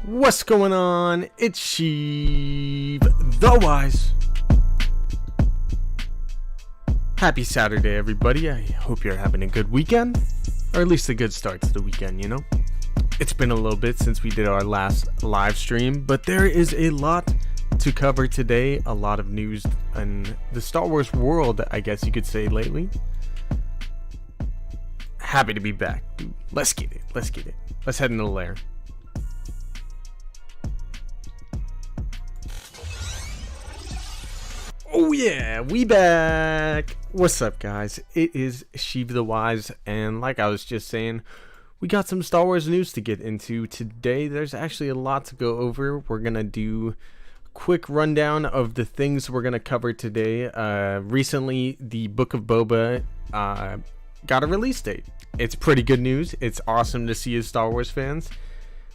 What's going on? It's Sheev the Wise. Happy Saturday, everybody. I hope you're having a good weekend, or at least a good start to the weekend, you know? It's been a little bit since we did our last live stream, but there is a lot to cover today. A lot of news in the Star Wars world, I guess you could say, lately. Happy to be back, dude. Let's get it. Let's head into the lair. Oh yeah, we back. What's up, guys? It is Sheev the Wise, and like I was just saying, we got some Star Wars news to get into today. There's actually a lot to go over. We're gonna do a quick rundown of the things we're gonna cover today. Recently, the Book of Boba got a release date. It's pretty good news. It's awesome to see as Star Wars fans.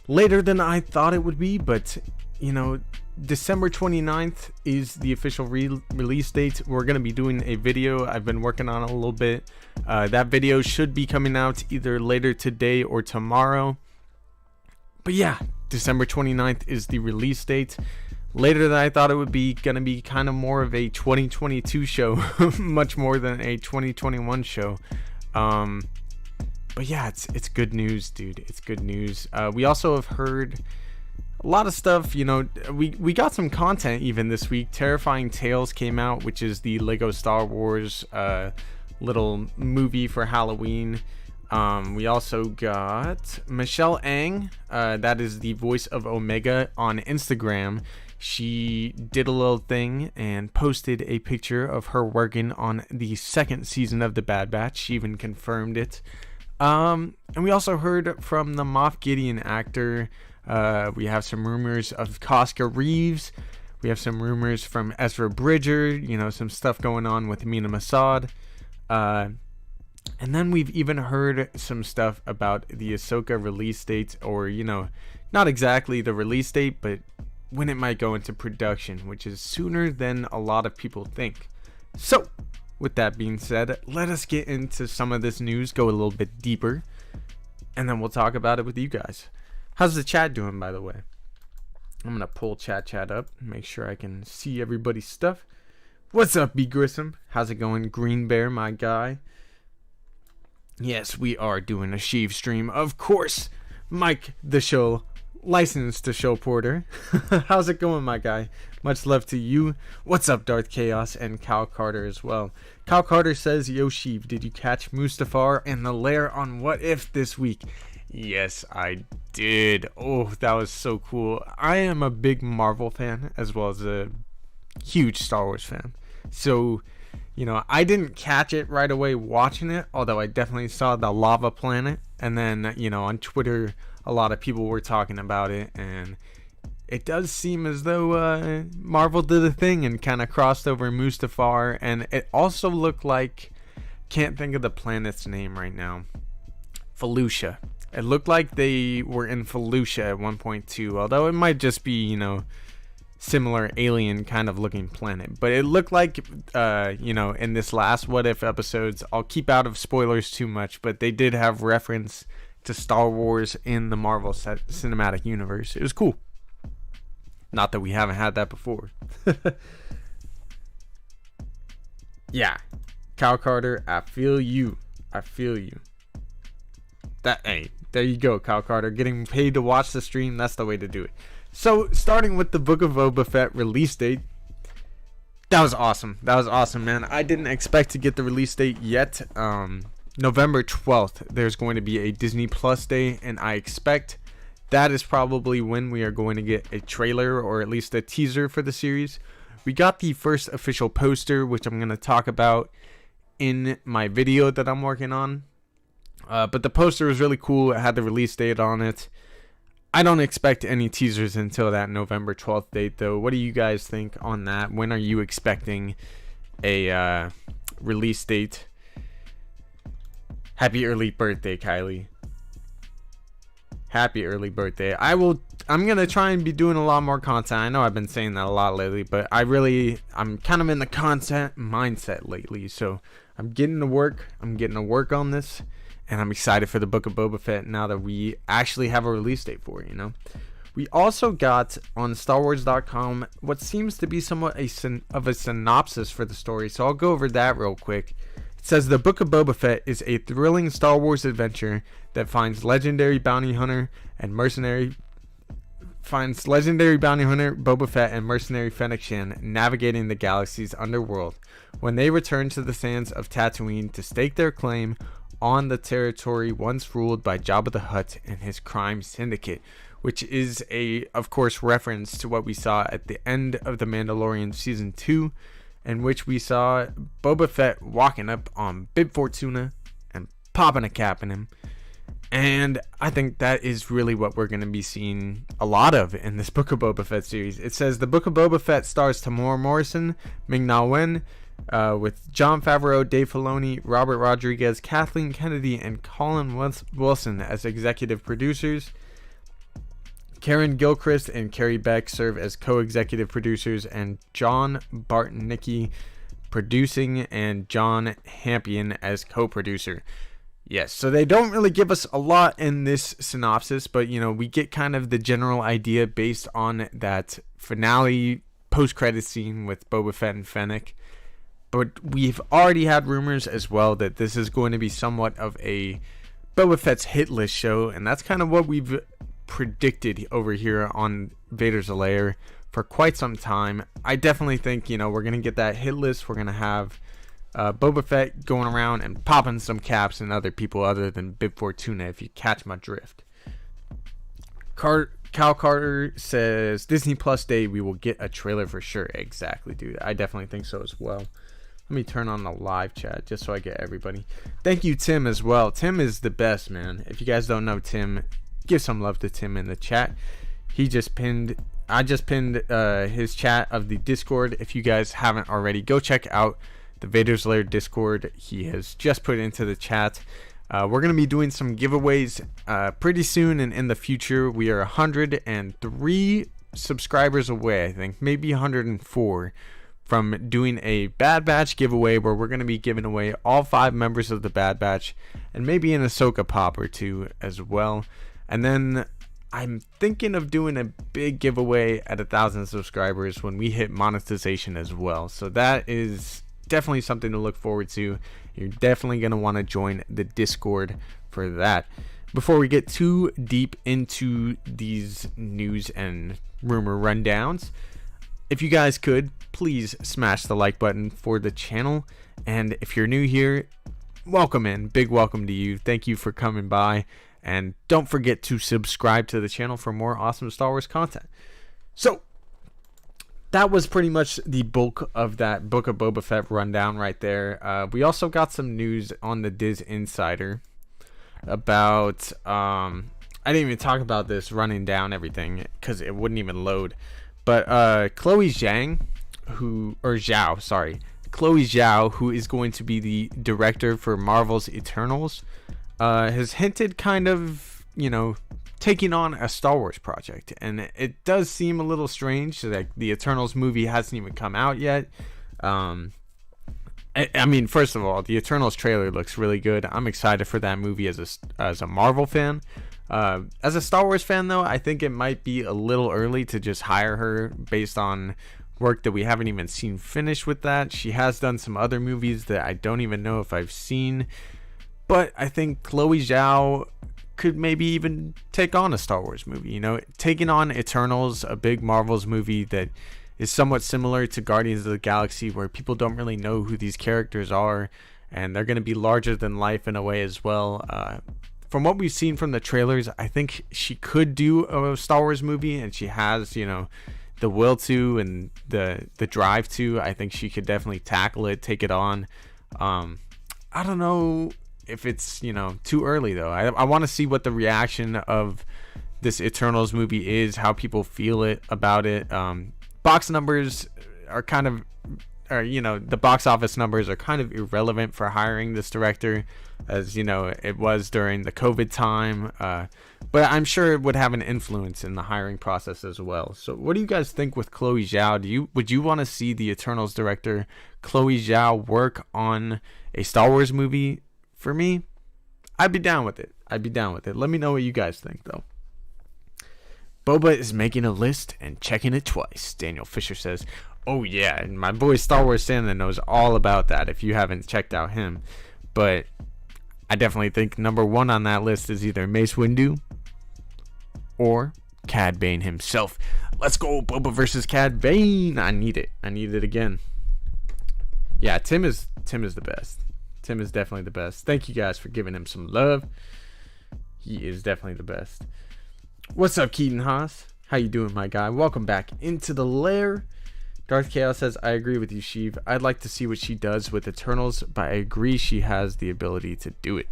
Later than I thought it would be, but you know, December 29th is the official release date. We're going to be doing a video. I've been working on it a little bit. That video should be coming out either later today or tomorrow. But yeah, December 29th is the release date. Later than I thought it would be. Going to be kind of more of a 2022 show, much more than a 2021 show. But yeah, it's good news, dude. It's good news. We also have heard a lot of stuff, you know. We got some content even this week. Terrifying Tales came out, which is the Lego Star Wars little movie for Halloween. We also got Michelle Ang, that is the voice of Omega, on Instagram. She did a little thing and posted a picture of her working on the second season of The Bad Batch. She even confirmed it. And we also heard from the Moff Gideon actor. We have some rumors of Koska Reeves. We have some rumors from Ezra Bridger. You know, some stuff going on with Amina Masad. And then we've even heard some stuff about the Ahsoka release date, or, you know, not exactly the release date, but when it might go into production, which is sooner than a lot of people think. So, with that being said, let us get into some of this news, go a little bit deeper, and then we'll talk about it with you guys. How's the chat doing, by the way? I'm going to pull chat up, make sure I can see everybody's stuff. What's up, B. Grissom? How's it going, Green Bear, my guy? Yes, we are doing a Sheev stream, of course. Mike, the show, licensed to show porter. How's it going, my guy? Much love to you. What's up, Darth Chaos, and Cal Carter as well. Cal Carter says, Yo, Sheev, did you catch Mustafar and the lair on What If this week? Yes, I did. Oh, that was so cool. I am a big Marvel fan as well as a huge Star Wars fan. So, you know, I didn't catch it right away watching it, although I definitely saw the lava planet. And then, you know, on Twitter, a lot of people were talking about it. And it does seem as though Marvel did a thing and kind of crossed over Mustafar. And it also looked like, can't think of the planet's name right now, Felucia. It looked like they were in Felucia at one point too, although it might just be, you know, similar alien kind of looking planet. But it looked like, you know, in this last What If episodes, I'll keep out of spoilers too much, but they did have reference to Star Wars in the Marvel Cinematic Universe. It was cool. Not that we haven't had that before. Yeah, Cal Carter, I feel you. Hey, there you go, Cal Carter. Getting paid to watch the stream, that's the way to do it. So, starting with the Book of Boba Fett release date. That was awesome, man. I didn't expect to get the release date yet. November 12th, there's going to be a Disney Plus day, and I expect that is probably when we are going to get a trailer, or at least a teaser for the series. We got the first official poster, which I'm going to talk about in my video that I'm working on. But the poster was really cool. It had the release date on it. I don't expect any teasers until that November 12th date, though. What do you guys think on that? When are you expecting a release date? Happy early birthday, Kylie. Happy early birthday. I'm going to try and be doing a lot more content. I know I've been saying that a lot lately, but I'm kind of in the content mindset lately. So I'm getting to work. On this. And I'm excited for the Book of Boba Fett now that we actually have a release date for it, you know. We also got on StarWars.com what seems to be somewhat of a synopsis for the story, so I'll go over that real quick. It says the Book of Boba Fett is a thrilling Star Wars adventure that finds legendary bounty hunter Boba Fett and mercenary Fennec Shand navigating the galaxy's underworld when they return to the sands of Tatooine to stake their claim on the territory once ruled by Jabba the Hutt and his crime syndicate, which is of course, reference to what we saw at the end of The Mandalorian Season 2, in which we saw Boba Fett walking up on Bib Fortuna and popping a cap in him. And I think that is really what we're going to be seeing a lot of in this Book of Boba Fett series. It says the Book of Boba Fett stars Tamora Morrison, Ming-Na Wen, with Jon Favreau, Dave Filoni, Robert Rodriguez, Kathleen Kennedy, and Colin Wilson as executive producers. Karen Gilchrist and Carrie Beck serve as co-executive producers, and John Bartnicki producing, and John Hampion as co-producer. Yes, so they don't really give us a lot in this synopsis, but we get kind of the general idea based on that finale post-credit scene with Boba Fett and Fennec. But we've already had rumors as well that this is going to be somewhat of a Boba Fett's hit list show, and that's kind of what we've predicted over here on Vader's Lair for quite some time. I definitely think, we're going to get that hit list. We're going to have Boba Fett going around and popping some caps and other people other than Bib Fortuna, if you catch my drift. Cal Carter says, Disney Plus Day, we will get a trailer for sure. Exactly, dude. I definitely think so as well. Let me turn on the live chat just so I get everybody. Thank you, Tim, as well. Tim is the best, man. If you guys don't know Tim, give some love to Tim in the chat. I just pinned his chat of the Discord. If you guys haven't already, go check out the Vader's Lair Discord. He has just put into the chat. We're going to be doing some giveaways pretty soon, and in the future we are 103 subscribers away, I think, maybe 104, from doing a Bad Batch giveaway where we're going to be giving away all 5 members of the Bad Batch and maybe an Ahsoka pop or 2 as well. And then I'm thinking of doing a big giveaway at 1,000 subscribers when we hit monetization as well. So that is definitely something to look forward to. You're definitely going to want to join the Discord for that. Before we get too deep into these news and rumor rundowns, if you guys could, please smash the like button for the channel. And if you're new here, welcome in. Big welcome to you. Thank you for coming by. And don't forget to subscribe to the channel for more awesome Star Wars content. So, that was pretty much the bulk of that Book of Boba Fett rundown right there. We also got some news on the Diz Insider about... I didn't even talk about this running down everything because it wouldn't even load. But Chloe Zhao, who is going to be the director for Marvel's Eternals, has hinted kind of, taking on a Star Wars project. And it does seem a little strange that the Eternals movie hasn't even come out yet. I mean, first of all, the Eternals trailer looks really good. I'm excited for that movie as a Marvel fan. As a Star Wars fan, though, I think it might be a little early to just hire her based on work that we haven't even seen finished with that. She has done some other movies that I don't even know if I've seen. But I think Chloe Zhao could maybe even take on a Star Wars movie. Taking on Eternals, a big Marvel's movie that is somewhat similar to Guardians of the Galaxy, where people don't really know who these characters are, and they're going to be larger than life in a way as well. From what we've seen from the trailers, I think she could do a Star Wars movie, and she has, the will to and the drive to. I think she could definitely tackle it, take it on. I don't know if it's, too early, though. I want to see what the reaction of this Eternals movie is, how people feel about it. Box numbers are kind of... the box office numbers are kind of irrelevant for hiring this director, as it was during the COVID time, but I'm sure it would have an influence in the hiring process as well. So what do you guys think with Chloe Zhao? Would you want to see the Eternals director Chloe Zhao work on a Star Wars movie? For me, I'd be down with it. Let me know what you guys think, though. Boba is making a list and checking it twice. Daniel Fisher says, oh yeah, and my boy Star Wars Santa knows all about that if you haven't checked out him. But I definitely think number one on that list is either Mace Windu or Cad Bane himself. Let's go, Boba versus Cad Bane. I need it again. Yeah, Tim is the best. Tim is definitely the best. Thank you guys for giving him some love. He is definitely the best. What's up, Keaton Haas? How you doing, my guy? Welcome back into the lair. Darth Chaos says, I agree with you, Sheev. I'd like to see what she does with Eternals, but I agree she has the ability to do it.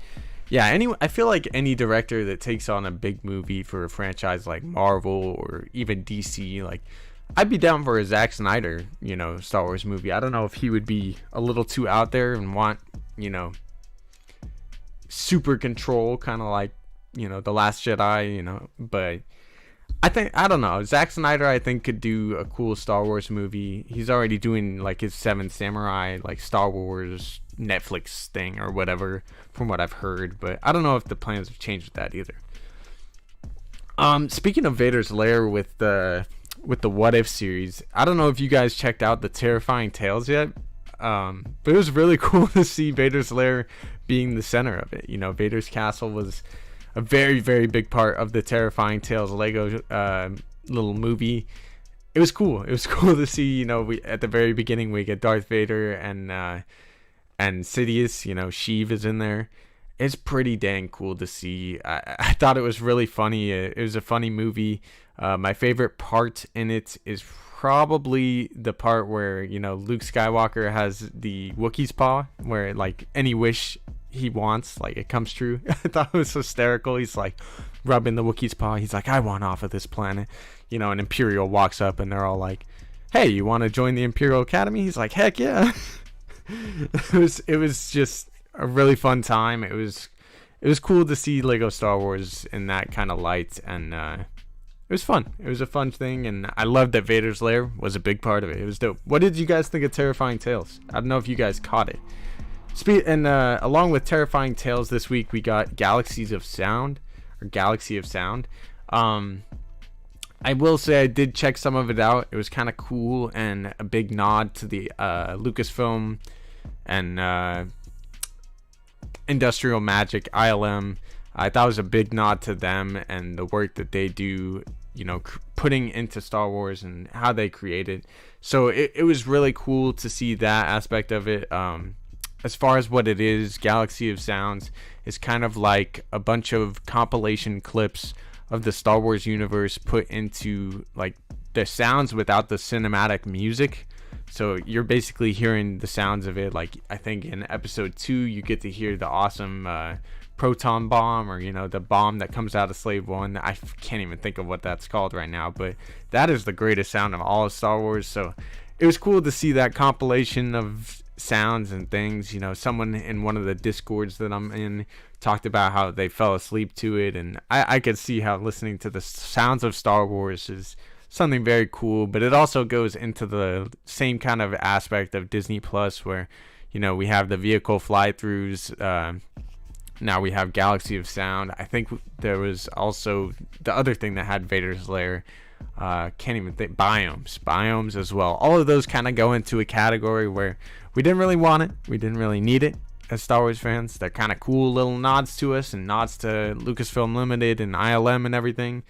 Yeah, I feel like any director that takes on a big movie for a franchise like Marvel or even DC, like, I'd be down for a Zack Snyder, Star Wars movie. I don't know if he would be a little too out there and want, super control, kind of like, The Last Jedi, but I don't know. Zack Snyder, I think, could do a cool Star Wars movie. He's already doing like his Seven Samurai, like Star Wars Netflix thing or whatever, from what I've heard. But I don't know if the plans have changed with that either. Speaking of Vader's Lair with the What If series, I don't know if you guys checked out the Terrifying Tales yet. But it was really cool to see Vader's Lair being the center of it. Vader's castle was a very, very big part of the Terrifying Tales Lego little movie. It was cool. It was cool to see, we at the very beginning we get Darth Vader and Sidious, Sheev is in there. It's pretty dang cool to see. I thought it was really funny. It was a funny movie. My favorite part in it is probably the part where, Luke Skywalker has the Wookiee's paw, where like any wish he wants, like, it comes true. I thought it was hysterical. He's like rubbing the Wookiee's paw. He's like, I want off of this planet. And Imperial walks up and they're all like, hey, you want to join the Imperial Academy? He's like, heck yeah. It was just a really fun time. It was cool to see Lego Star Wars in that kind of light, and it was fun. It was a fun thing, and I loved that Vader's Lair was a big part of it. It was dope. What did you guys think of Terrifying Tales? I don't know if you guys caught it. And along with Terrifying Tales this week, we got Galaxies of Sound, or Galaxy of Sound. I will say I did check some of it out. It was kind of cool and a big nod to the Lucasfilm and Industrial Magic, ILM. I thought it was a big nod to them and the work that they do, putting into Star Wars and how they create it. So it was really cool to see that aspect of it. As far as what it is, Galaxy of Sounds is kind of like a bunch of compilation clips of the Star Wars universe put into like the sounds without the cinematic music. So you're basically hearing the sounds of it. Like, I think in episode 2 you get to hear the awesome proton bomb, or the bomb that comes out of Slave One. I can't even think of what that's called right now, but that is the greatest sound of all of Star Wars. So it was cool to see that compilation of sounds and things. Someone in one of the discords that I'm in talked about how they fell asleep to it, and I could see how listening to the sounds of Star Wars is something very cool. But it also goes into the same kind of aspect of Disney Plus, where we have the vehicle fly-throughs. Now we have Galaxy of Sound. I think there was also the other thing that had Vader's Lair. Can't even think. Biomes as well. All of those kind of go into a category where we didn't really want it. We didn't really need it as Star Wars fans. They're kind of cool little nods to us and nods to Lucasfilm Limited and ILM and everything.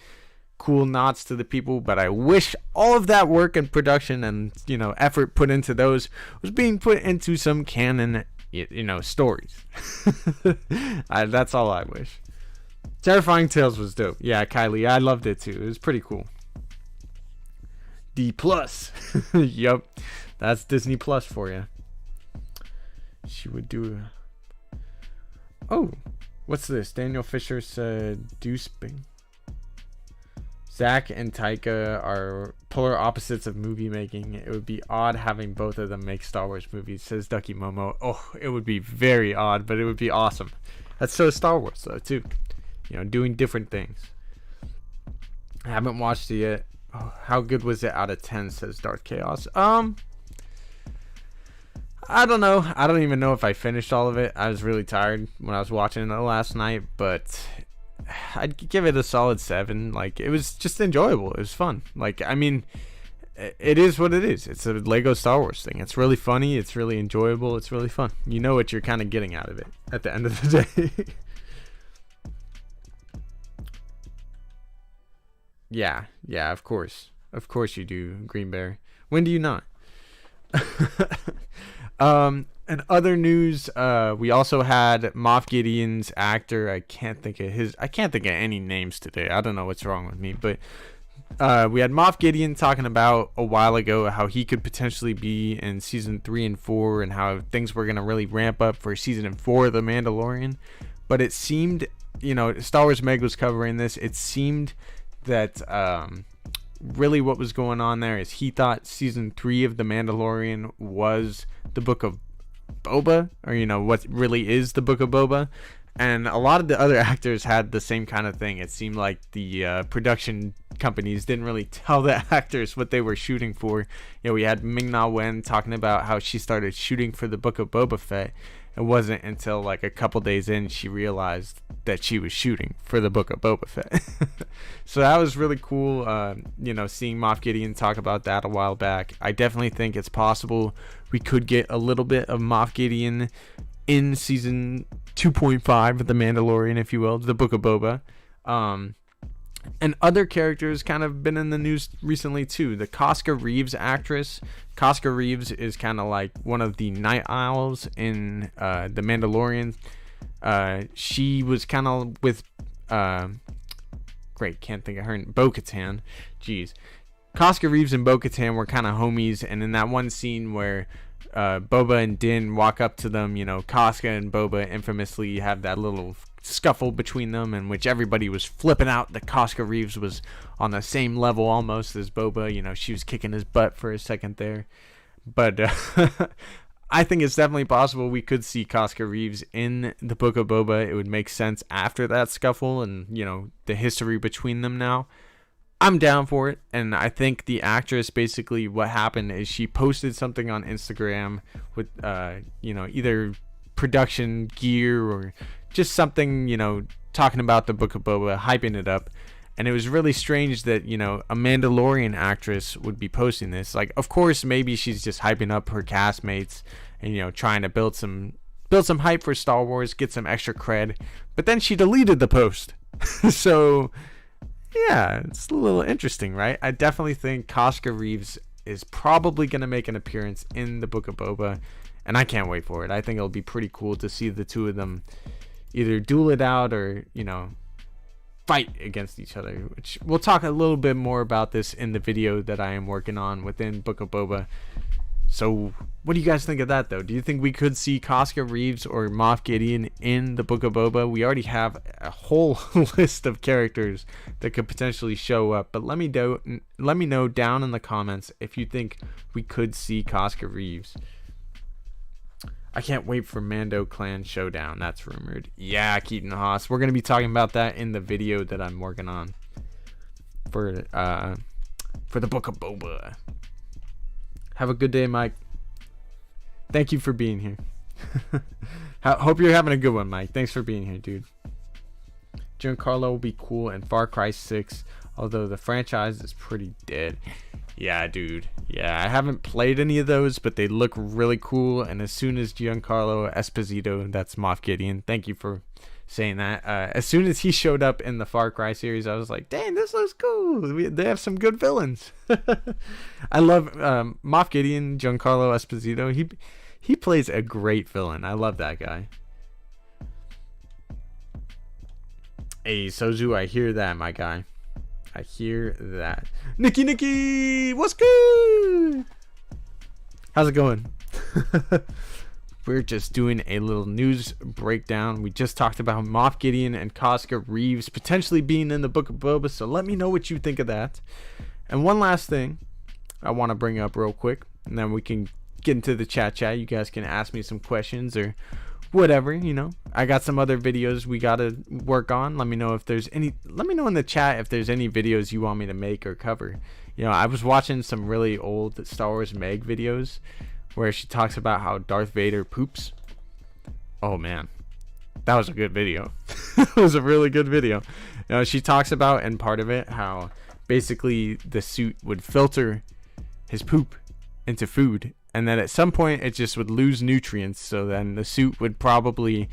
Cool nods to the people, but I wish all of that work and production and effort put into those was being put into some canon stories. That's all I wish. Terrifying Tales was dope. Yeah, Kylie, I loved it too. It was pretty cool. D+. Yup, that's Disney Plus for you. She would do. Oh, what's this? Daniel Fisher said Deucebing. Zach and Taika are polar opposites of movie making. It would be odd having both of them make Star Wars movies, says Ducky Momo. Oh, it would be very odd, but it would be awesome. That's so Star Wars, though, too. Doing different things. I haven't watched it yet. Oh, how good was it out of 10, says Darth Chaos. I don't know. I don't even know if I finished all of it. I was really tired when I was watching it last night, but I'd give it a solid 7. Like, it was just enjoyable. It was fun. Like, I mean, it is what it is. It's a Lego Star Wars thing. It's really funny. It's really enjoyable. It's really fun. You know what you're kind of getting out of it at the end of the day. Yeah, of course. Of course you do, Green Bear. When do you not? And other news, we also had Moff Gideon's actor. I can't think of any names today. I don't know what's wrong with me, but we had Moff Gideon talking about a while ago how he could potentially be in season 3 and 4, and how things were going to really ramp up for season 4 of The Mandalorian. But it seemed, Star Wars Meg was covering this. It seemed that really what was going on there is he thought season 3 of The Mandalorian was the Book of Boba, or what really is the Book of Boba. And a lot of the other actors had the same kind of thing. It seemed like the production companies didn't really tell the actors what they were shooting for. We had Ming-Na Wen talking about how she started shooting for the Book of Boba Fett. It wasn't until like a couple days in she realized that she was shooting for the Book of Boba Fett. So that was really cool, seeing Moff Gideon talk about that a while back. I definitely think it's possible we could get a little bit of Moff Gideon in season 2.5 of The Mandalorian, if you will, the Book of Boba. And other characters kind of been in the news recently too. The Casca Reeves actress. Casca Reeves is kind of like one of the Night Owls in The Mandalorian. She was kind of with can't think of her, Bo-Katan. Jeez. Casca Reeves and Bo-Katan were kind of homies, and in that one scene where Boba and Din walk up to them, Casca and Boba infamously have that little scuffle between them, in which everybody was flipping out that Casca Reeves was on the same level almost as Boba. She was kicking his butt for a second there. But I think it's definitely possible we could see Casca Reeves in the Book of Boba. It would make sense after that scuffle and, the history between them now. I'm down for it, and I think the actress, basically what happened is she posted something on Instagram with, either production gear or just something, talking about the Book of Boba, hyping it up. And it was really strange that, a Mandalorian actress would be posting this. Like, of course, maybe she's just hyping up her castmates and, trying to build some hype for Star Wars, get some extra cred. But then she deleted the post. So, yeah, it's a little interesting, right? I definitely think Casca Reeves is probably going to make an appearance in the Book of Boba. And I can't wait for it. I think it'll be pretty cool to see the two of them either duel it out or, fight against each other. Which we'll talk a little bit more about this in the video that I am working on within Book of Boba. So what do you guys think of that, though? Do you think we could see Casca Reeves or Moff Gideon in the Book of Boba? We already have a whole list of characters that could potentially show up. But let me know down in the comments if you think we could see Casca Reeves. I can't wait for Mando Clan Showdown. That's rumored. Yeah, Keaton Haas. We're going to be talking about that in the video that I'm working on for the Book of Boba. Have a good day, Mike. Thank you for being here. Hope you're having a good one, Mike. Thanks for being here, dude. Giancarlo will be cool in Far Cry 6, although the franchise is pretty dead. Yeah, dude. Yeah, I haven't played any of those, but they look really cool. And as soon as Giancarlo Esposito, that's Moff Gideon, thank you for saying that. As soon as he showed up in the Far Cry series, I was like, dang, this looks cool. They have some good villains. I love Moff Gideon, Giancarlo Esposito. He plays a great villain. I love that guy. Hey, Sozu, I hear that, my guy. I hear that. Nikki, what's good? How's it going? We're just doing a little news breakdown. We just talked about Moff Gideon and Casca Reeves potentially being in the Book of Boba, so let me know what you think of that. And one last thing I want to bring up real quick, and then we can get into the chat. You guys can ask me some questions or whatever, I got some other videos we gotta work on. Let me know in the chat if there's any videos you want me to make or cover. I was watching some really old Star Wars Meg videos where she talks about how Darth Vader poops. Oh man, that was a good video. It was a really good video. She talks about, in part of it, how basically the suit would filter his poop into food, and then at some point it just would lose nutrients, so then the suit would probably,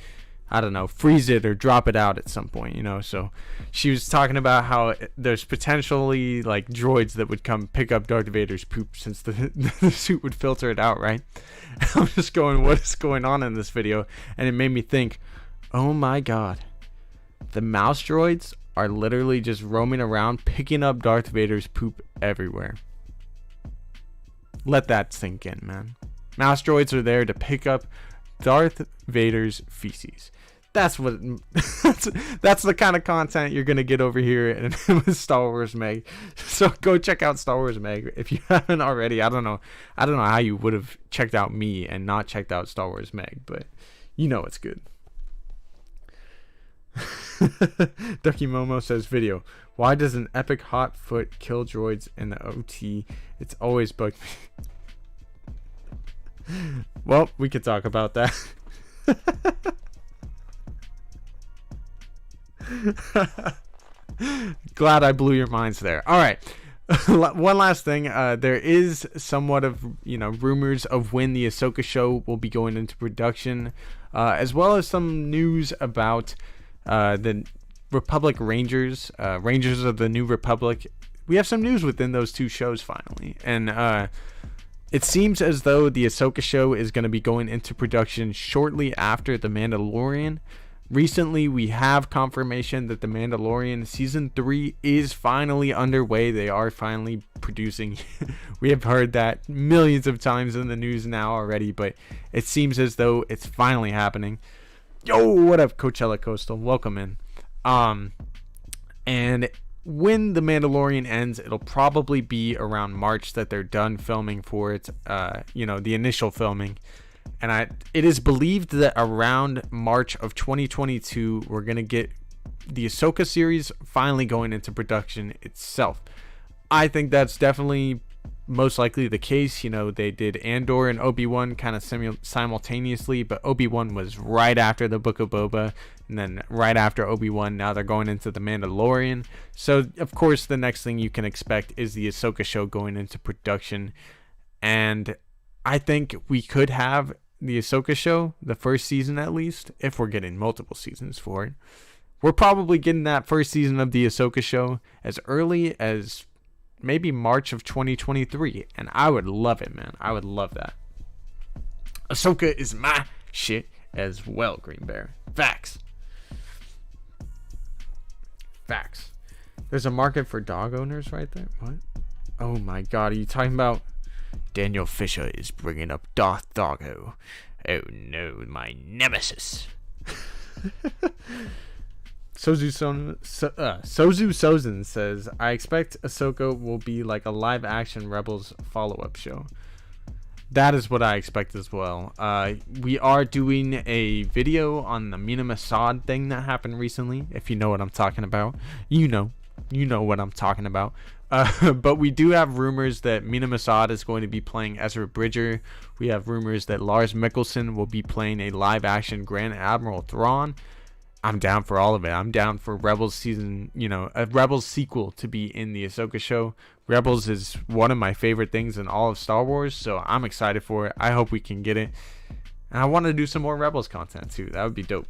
I don't know, freeze it or drop it out at some point, so she was talking about how there's potentially like droids that would come pick up Darth Vader's poop since the suit would filter it out, right? I'm just going, what is going on in this video? And it made me think, oh my god, the mouse droids are literally just roaming around picking up Darth Vader's poop everywhere. Let that sink in, man. Mouse droids are there to pick up Darth Vader's feces. That's what that's the kind of content you're gonna get over here in with Star Wars Meg. So go check out Star Wars Meg if you haven't already. I don't know how you would have checked out me and not checked out Star Wars Meg, but you know it's good. Ducky Momo says, video, why does an epic hot foot kill droids in the OT? It's always bugged me. Well, we could talk about that. Glad I blew your minds there. All right. One last thing. There is somewhat of rumors of when the Ahsoka show will be going into production, as well as some news about the Republic Rangers, Rangers of the New Republic. We have some news within those two shows finally, and it seems as though the Ahsoka show is going to be going into production shortly after The Mandalorian. Recently, we have confirmation that The Mandalorian Season 3 is finally underway. They are finally producing. We have heard that millions of times in the news now already, but it seems as though it's finally happening. Yo, what up, Coachella Coastal? Welcome in. And when The Mandalorian ends, it'll probably be around March that they're done filming for it, the initial filming. And it is believed that around March of 2022, we're going to get the Ahsoka series finally going into production itself. I think that's definitely most likely the case. They did Andor and Obi-Wan kind of simultaneously, but Obi-Wan was right after the Book of Boba, and then right after Obi-Wan, now they're going into The Mandalorian. So, of course, the next thing you can expect is the Ahsoka show going into production. And I think we could have the Ahsoka show, the first season at least, if we're getting multiple seasons for it. We're probably getting that first season of the Ahsoka show as early as maybe March of 2023, and I would love it, man. I would love that. Ahsoka is my shit as well, Green Bear. Facts. There's a market for dog owners right there. What? Oh my god, are you talking about Daniel Fisher is bringing up Darth Doggo? Oh no, my nemesis. Sozu Sozin says, I expect Ahsoka will be like a live action Rebels follow-up show. That is what I expect as well. We are doing a video on the Mina Masad thing that happened recently. If you know what I'm talking about, you know what I'm talking about. But we do have rumors that Mina Masad is going to be playing Ezra Bridger. We have rumors that Lars Mikkelsen will be playing a live action Grand Admiral Thrawn. I'm down for all of it. I'm down for Rebels season, a Rebels sequel to be in the Ahsoka show. Rebels is one of my favorite things in all of Star Wars, so I'm excited for it. I hope we can get it. And I want to do some more Rebels content too. That would be dope.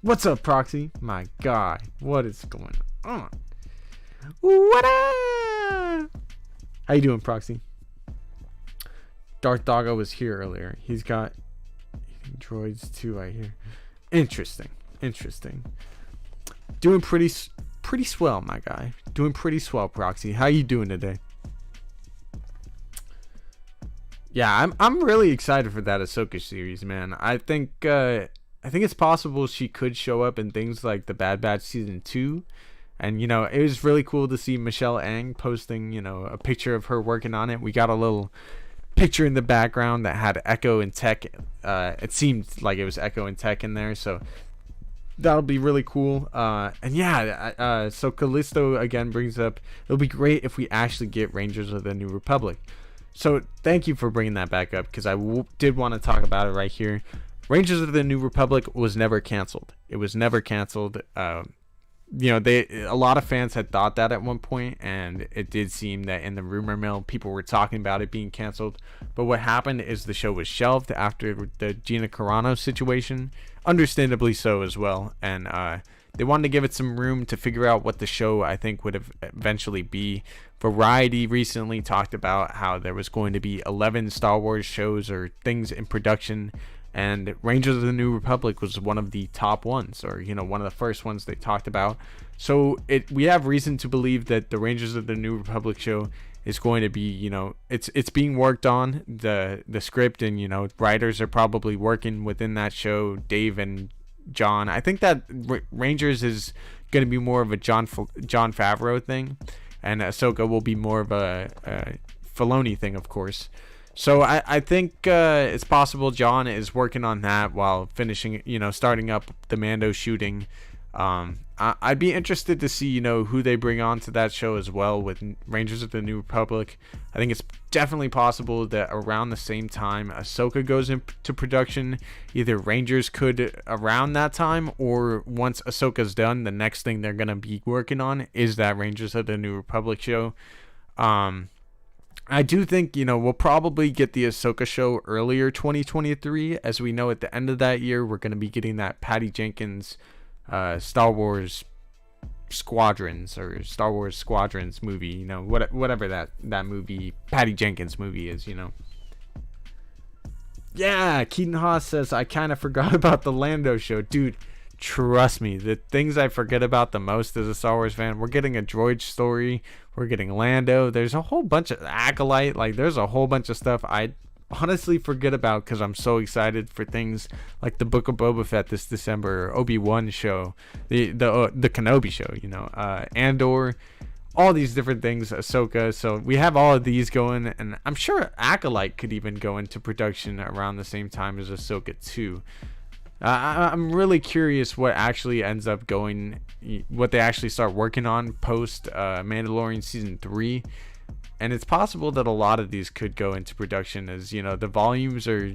What's up, Proxy? My God, what is going on? What up? How you doing, Proxy? Darth Doggo was here earlier. He's got droids too, I hear. Interesting. Doing pretty swell, my guy. Doing pretty swell, Proxy. How you doing today? Yeah, I'm really excited for that Ahsoka series, man. I think it's possible she could show up in things like the Bad Batch season 2. And it was really cool to see Michelle Ang posting, a picture of her working on it. We got a little picture in the background that had Echo and Tech. It seemed like it was Echo and Tech in there, so that'll be really cool. And yeah, so Callisto again brings up, it'll be great if we actually get Rangers of the New Republic. So thank you for bringing that back up, because I did want to talk about it right here. Rangers of the New Republic was never canceled. It was never canceled. A lot of fans had thought that at one point, and it did seem that in the rumor mill, people were talking about it being canceled. But what happened is the show was shelved after the Gina Carano situation, understandably so as well. And they wanted to give it some room to figure out what the show, I think, would eventually be. Variety recently talked about how there was going to be 11 Star Wars shows or things in production, and Rangers of the New Republic was one of the top ones, or one of the first ones they talked about. So we have reason to believe that the Rangers of the New Republic show is going to be, it's being worked on, the script, and writers are probably working within that show. Dave and John, I think that Rangers is going to be more of a John Favreau thing, and Ahsoka will be more of a Filoni thing, of course. So I think it's possible John is working on that while finishing, starting up the Mando shooting. I'd be interested to see, who they bring on to that show as well with Rangers of the New Republic. I think it's definitely possible that around the same time Ahsoka goes into production, either Rangers could around that time, or once Ahsoka's done, the next thing they're going to be working on is that Rangers of the New Republic show. I do think, we'll probably get the Ahsoka show earlier 2023. As we know, at the end of that year, we're going to be getting that Patty Jenkins Star Wars Squadrons or Star Wars Squadrons movie, whatever that movie, Patty Jenkins movie is, Yeah, Keaton Haas says, I kind of forgot about the Lando show. Dude, trust me, the things I forget about the most as a Star Wars fan, we're getting a droid story, we're getting Lando, there's a whole bunch of Acolyte, there's a whole bunch of stuff I honestly forget about because I'm so excited for things like the Book of Boba Fett this December, Obi-Wan show, the Kenobi show, Andor, all these different things, Ahsoka. So we have all of these going, and I'm sure Acolyte could even go into production around the same time as Ahsoka too. I'm really curious what actually ends up what they actually start working on post Mandalorian season 3. And it's possible that a lot of these could go into production, as the volumes are,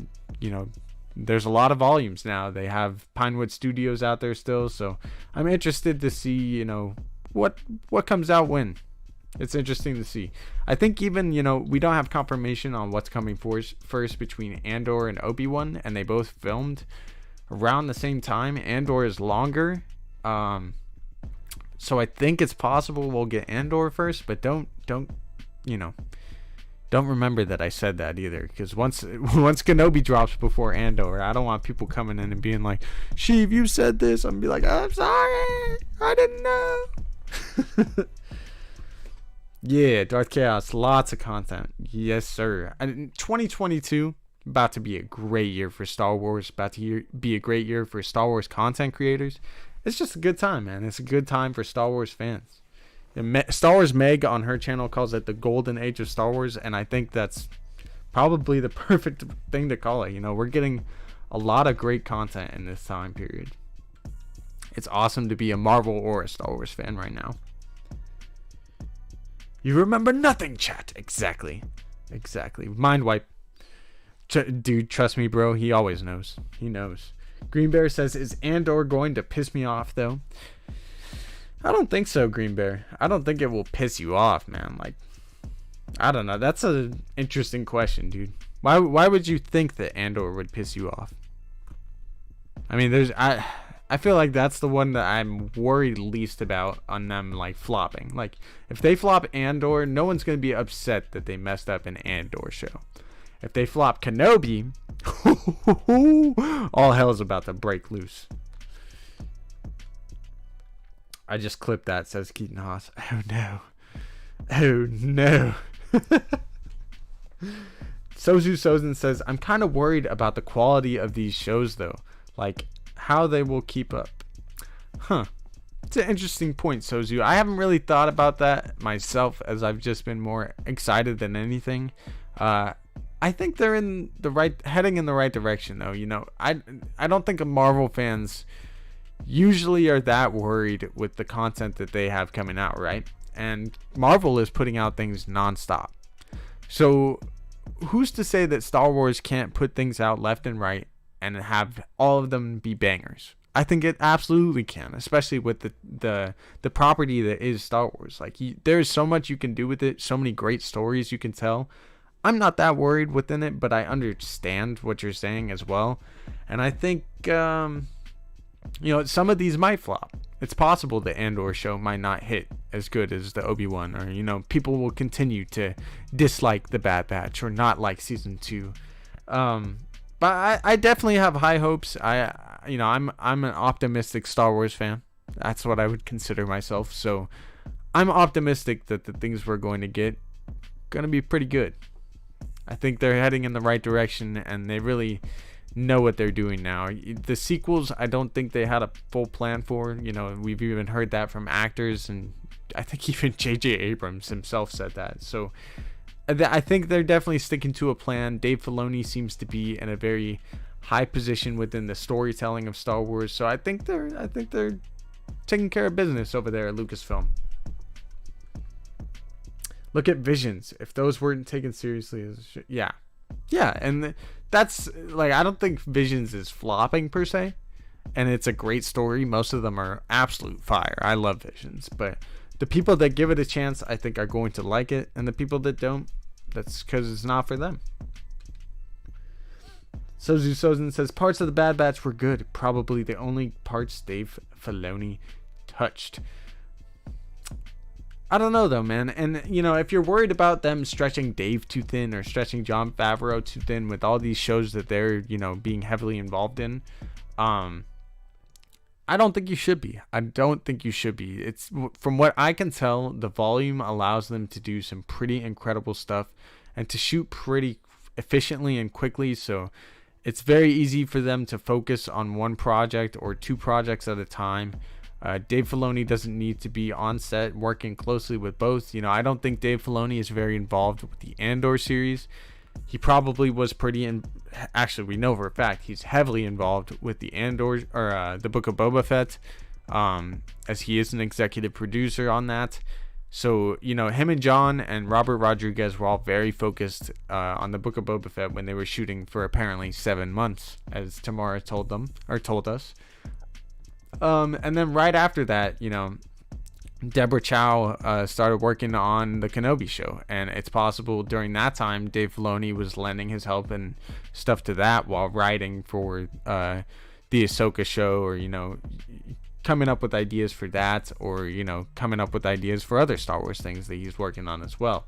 there's a lot of volumes now. They have Pinewood Studios out there still, so I'm interested to see, what comes out when. It's interesting to see. I think even, we don't have confirmation on what's coming first between Andor and Obi-Wan, and they both filmed around the same time. Andor is longer, so I think it's possible we'll get Andor first, but don't remember that I said that either, because once Kenobi drops before Andor, I don't want people coming in and being like, Sheev, you said this. I'm gonna be like, I'm sorry, I didn't know. Yeah, Darth Chaos, lots of content. Yes, sir. And 2022 about to be a great year for Star Wars, about to be a great year for Star Wars content creators. It's just a good time, man. It's a good time for Star Wars fans. Star Wars Meg on her channel calls it the golden age of Star Wars, and I think that's probably the perfect thing to call it. We're getting a lot of great content in this time period. It's awesome to be a Marvel or a Star Wars fan right now. You remember nothing, chat. Exactly. Mind wipe. Dude, trust me, bro. He always knows. He knows. Green Bear says, is Andor going to piss me off, though? I don't think so, Green Bear. I don't think it will piss you off, man. I don't know. That's an interesting question, dude. Why would you think that Andor would piss you off? I mean, I feel like that's the one that I'm worried least about on them, flopping. If they flop Andor, no one's going to be upset that they messed up an Andor show. If they flop Kenobi, all hell's about to break loose. I just clipped that, says Keaton Haas. Oh no. Sozu Sozin says, I'm kind of worried about the quality of these shows, though. How they will keep up. Huh. It's an interesting point, Sozu. I haven't really thought about that myself, as I've just been more excited than anything. I think they're heading in the right direction, though. I don't think Marvel fans usually are that worried with the content that they have coming out, right? And Marvel is putting out things nonstop. So who's to say that Star Wars can't put things out left and right and have all of them be bangers. I think it absolutely can, especially with the property that is Star Wars. Like, there's so much you can do with it, so many great stories you can tell. I'm not that worried within it, but I understand what you're saying as well. And I think, some of these might flop. It's possible the Andor show might not hit as good as the Obi-Wan, or, people will continue to dislike the Bad Batch or not like season 2. But I definitely have high hopes. I'm an optimistic Star Wars fan. That's what I would consider myself. So I'm optimistic that the things we're going to get going to be pretty good. I think they're heading in the right direction, and they really know what they're doing now. The sequels, I don't think they had a full plan for. We've even heard that from actors, and I think even J.J. Abrams himself said that. So I think they're definitely sticking to a plan. Dave Filoni seems to be in a very high position within the storytelling of Star Wars. So I think they're taking care of business over there at Lucasfilm. Look at Visions. If those weren't taken seriously, yeah, and that's like, I don't think Visions is flopping per se, and it's a great story. Most of them are absolute fire. I love Visions, but the people that give it a chance, I think, are going to like it, and the people that don't, that's because it's not for them. Sozu Sozin says, parts of the Bad Batch were good. Probably the only parts Dave Filoni touched. I don't know, though, man. And, if you're worried about them stretching Dave too thin or stretching Jon Favreau too thin with all these shows that they're, being heavily involved in, I don't think you should be. It's, from what I can tell, the volume allows them to do some pretty incredible stuff and to shoot pretty efficiently and quickly. So it's very easy for them to focus on one project or two projects at a time. Dave Filoni doesn't need to be on set working closely with both. I don't think Dave Filoni is very involved with the Andor series. He probably was actually, we know for a fact he's heavily involved with the Andor, or the Book of Boba Fett, as he is an executive producer on that. So, him and John and Robert Rodriguez were all very focused on the Book of Boba Fett when they were shooting for apparently 7 months, as Tamara told us. And then right after that, Deborah Chow started working on the Kenobi show, and it's possible during that time Dave Filoni was lending his help and stuff to that while writing for the Ahsoka show, or coming up with ideas for that, or coming up with ideas for other Star Wars things that he's working on as well.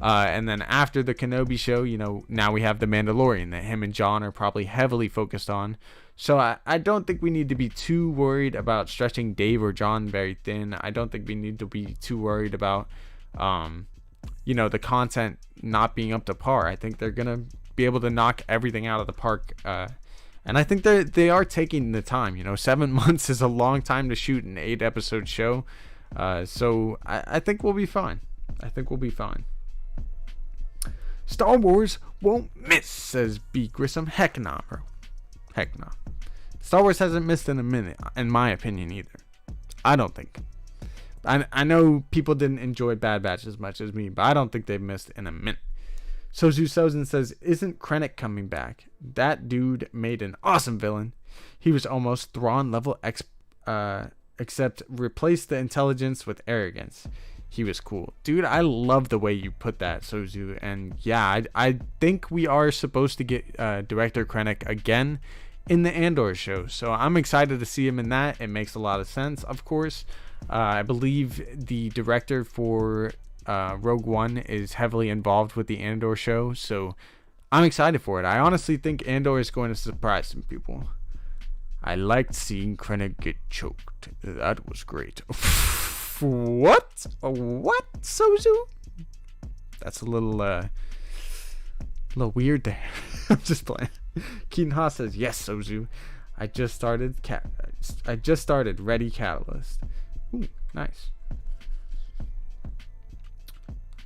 And then after the Kenobi show, now we have the Mandalorian that him and John are probably heavily focused on. So I don't think we need to be too worried about stretching Dave or John very thin. I don't think we need to be too worried about, the content not being up to par. I think they're going to be able to knock everything out of the park. And I think they are taking the time. 7 months is a long time to shoot an 8-episode show. So I think we'll be fine. Star Wars won't miss, says B. Grissom. Heck nah, bro. Heck no. Star Wars hasn't missed in a minute, in my opinion, either. I don't think. I know people didn't enjoy Bad Batch as much as me, but I don't think they've missed in a minute. Sozu Sozin says, isn't Krennic coming back? That dude made an awesome villain. He was almost Thrawn level except replaced the intelligence with arrogance. He was cool. Dude, I love the way you put that, Sozu. And yeah, I think we are supposed to get Director Krennic again in the Andor show. So I'm excited to see him in that. It makes a lot of sense, of course. I believe the director for Rogue One is heavily involved with the Andor show. So I'm excited for it. I honestly think Andor is going to surprise some people. I liked seeing Krennic get choked. That was great. What, Sozu? That's a little weird there. I'm just playing. Keaton Haas says, yes, Sozu. I just started Ready Catalyst. Ooh, nice.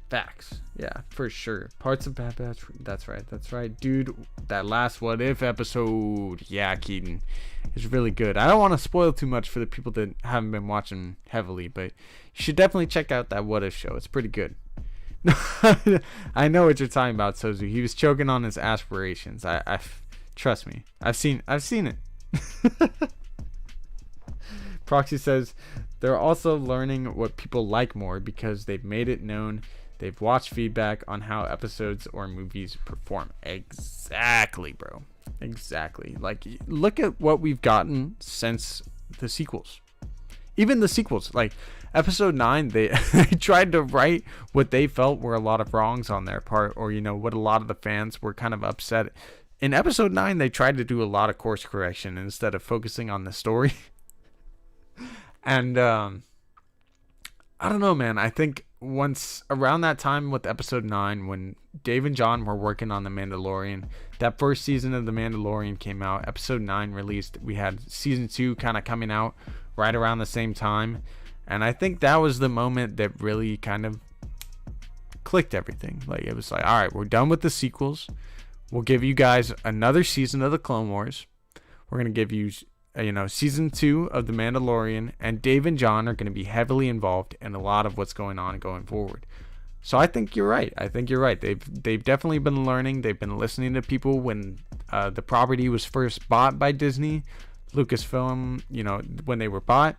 Facts. Yeah, for sure. Parts of Bad Batch. That's right. Dude, that last What If episode. Yeah, Keaton. Is really good. I don't want to spoil too much for the people that haven't been watching heavily, but you should definitely check out that What If show. It's pretty good. I know what you're talking about, Sozu. He was choking on his aspirations. Trust me. I've seen it. Proxy says they're also learning what people like more because they've made it known. They've watched feedback on how episodes or movies perform. Exactly, bro. Exactly. Like, look at what we've gotten since the sequels. Even the sequels, like episode 9, they tried to right what they felt were a lot of wrongs on their part, or, you know, what a lot of the fans were kind of upset. In episode 9, they tried to do a lot of course correction instead of focusing on the story. And I don't know, man. I think once around that time with episode 9, when Dave and John were working on The Mandalorian, that first season of The Mandalorian came out, episode 9 released, we had season 2 kind of coming out right around the same time, and I think that was the moment that really kind of clicked everything. Like, it was like, all right, we're done with the sequels. We'll give you guys another season of the Clone Wars. We're going to give you, you know, season 2 of The Mandalorian, and Dave and John are going to be heavily involved in a lot of what's going on going forward. So I think you're right. They've definitely been learning. They've been listening to people when the property was first bought by Disney, Lucasfilm. You know, when they were bought,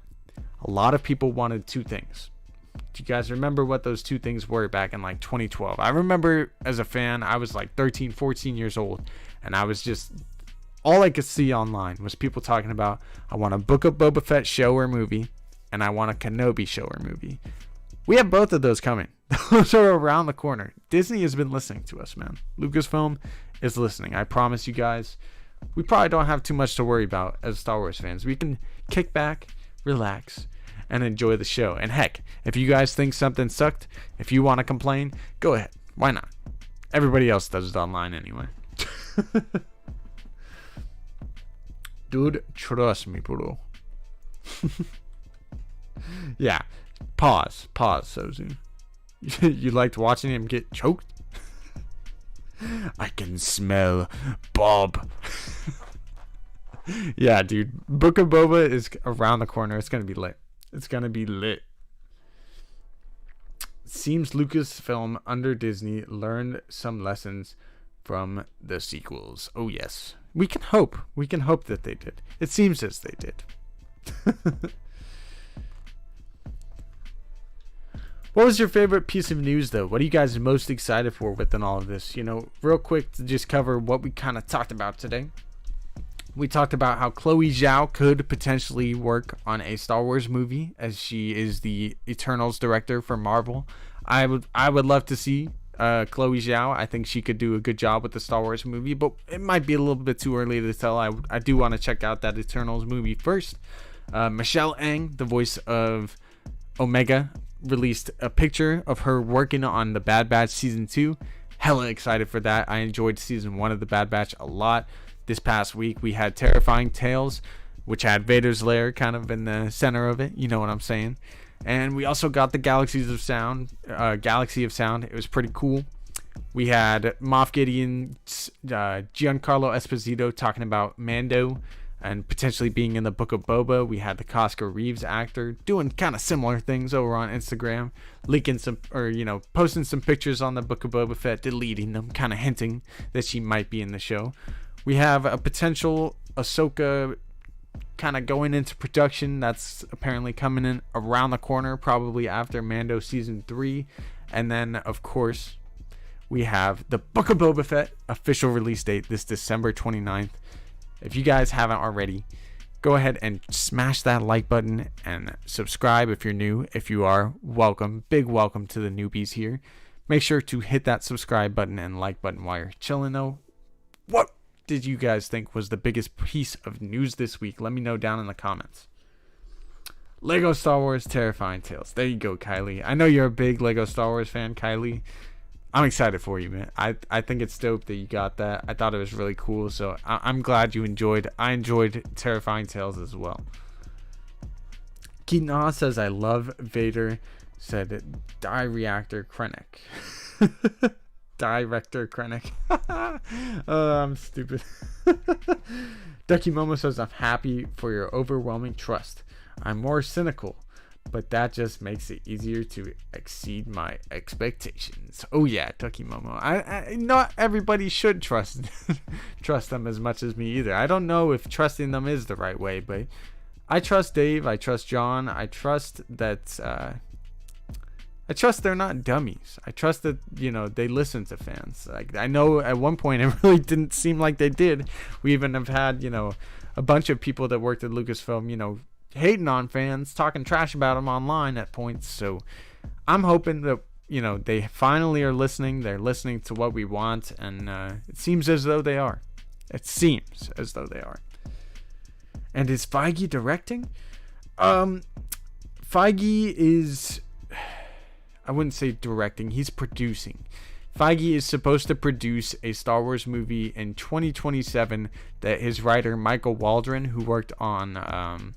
a lot of people wanted 2 things. Do you guys remember what those 2 things were back in like 2012? I remember as a fan, I was like 13, 14 years old, and I was just, all I could see online was people talking about, I want a Book of Boba Fett show or movie, and I want a Kenobi show or movie. We have both of those coming. Those are around the corner. Disney has been listening to us, man. Lucasfilm is listening. I promise you guys, we probably don't have too much to worry about as Star Wars fans. We can kick back, relax, and enjoy the show. And heck, if you guys think something sucked, if you want to complain, go ahead. Why not? Everybody else does it online anyway. Dude, trust me, bro. Yeah. Pause, Sozu. You liked watching him get choked? I can smell Bob. Yeah, dude. Book of Boba is around the corner. It's going to be lit. It's going to be lit. Seems Lucasfilm under Disney learned some lessons from the sequels. Oh, yes. We can hope. We can hope that they did. It seems as they did. What was your favorite piece of news, though? What are you guys most excited for within all of this? You know, real quick to just cover what we kind of talked about today. We talked about how Chloe Zhao could potentially work on a Star Wars movie, as she is the Eternals director for Marvel. I would love to see Chloe Zhao. I think she could do a good job with the Star Wars movie, but it might be a little bit too early to tell. I do want to check out that Eternals movie first. Michelle Ang, the voice of Omega, released a picture of her working on The Bad Batch season 2. Hella excited for that. I enjoyed season 1 of The Bad Batch a lot. This past week we had Terrifying Tales, which had Vader's lair kind of in the center of it. You know what I'm saying? And we also got the Galaxies of Sound, Galaxy of Sound. It was pretty cool. We had Moff Gideon, Giancarlo Esposito talking about Mando and potentially being in the Book of Boba. We had the Costco Reeves actor doing kind of similar things over on Instagram, leaking some, or, you know, posting some pictures on the Book of Boba Fett, deleting them, kind of hinting that she might be in the show. We have a potential Ahsoka kind of going into production that's apparently coming in around the corner, probably after Mando season 3. And then, of course, we have the Book of Boba Fett official release date this December 29th. If you guys haven't already, go ahead and smash that like button and subscribe if you're new. If you are, welcome. Big welcome to the newbies here. Make sure to hit that subscribe button and like button while you're chilling, though. What did you guys think was the biggest piece of news this week? Let me know down in the comments. Lego Star Wars Terrifying Tales. There you go, Kylie. I know you're a big Lego Star Wars fan, Kylie. I'm excited for you, man. I think it's dope that you got that. I thought it was really cool, so I'm glad you enjoyed. I enjoyed Terrifying Tales as well. Keaton says, I love Vader. Said, Die Reactor Krennic. Director Krennic. Oh, I'm stupid. Ducky Momo says, I'm happy for your overwhelming trust. I'm more cynical, but that just makes it easier to exceed my expectations. Oh yeah, Tucky Momo. I not everybody should trust trust them as much as me either. I don't know if trusting them is the right way, but I trust Dave. I trust John. I trust that. I trust they're not dummies. I trust that, they listen to fans. Like, I know at one point it really didn't seem like they did. We even have had, a bunch of people that worked at Lucasfilm, hating on fans, talking trash about them online at points. So I'm hoping that, they finally are listening. They're listening to what we want. And it seems as though they are. It seems as though they are. And is Feige directing? Feige is... I wouldn't say directing. He's producing. Feige is supposed to produce a Star Wars movie in 2027 that his writer Michael Waldron, who worked on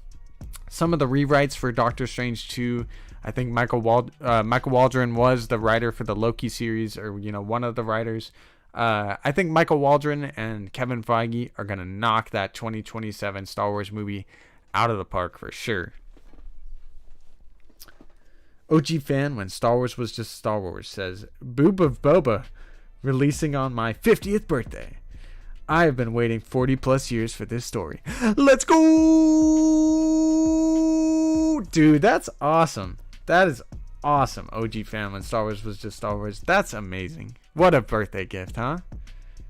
some of the rewrites for Doctor Strange 2, I think Michael Waldron was the writer for the Loki series, or one of the writers. I think Michael Waldron and Kevin Feige are gonna knock that 2027 Star Wars movie out of the park for sure. OG fan when Star Wars was just Star Wars says, Boob of Boba releasing on my 50th birthday. I have been waiting 40 plus years for this story. Let's go! Dude, that's awesome. That is awesome. OG fan when Star Wars was just Star Wars. That's amazing. What a birthday gift, huh?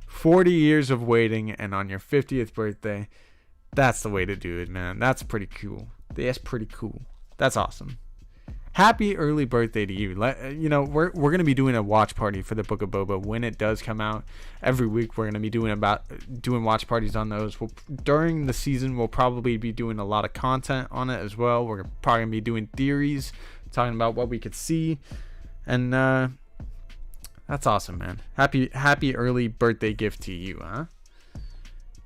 40 years of waiting, and on your 50th birthday, that's the way to do it, man. That's pretty cool. That's pretty cool. That's awesome. Happy early birthday to you. We're going to be doing a watch party for the Book of Boba when it does come out. Every week we're going to be doing watch parties on those. During the season, we'll probably be doing a lot of content on it as well. We're probably going to be doing theories, talking about what we could see. And that's awesome, man. Happy early birthday gift to you, huh?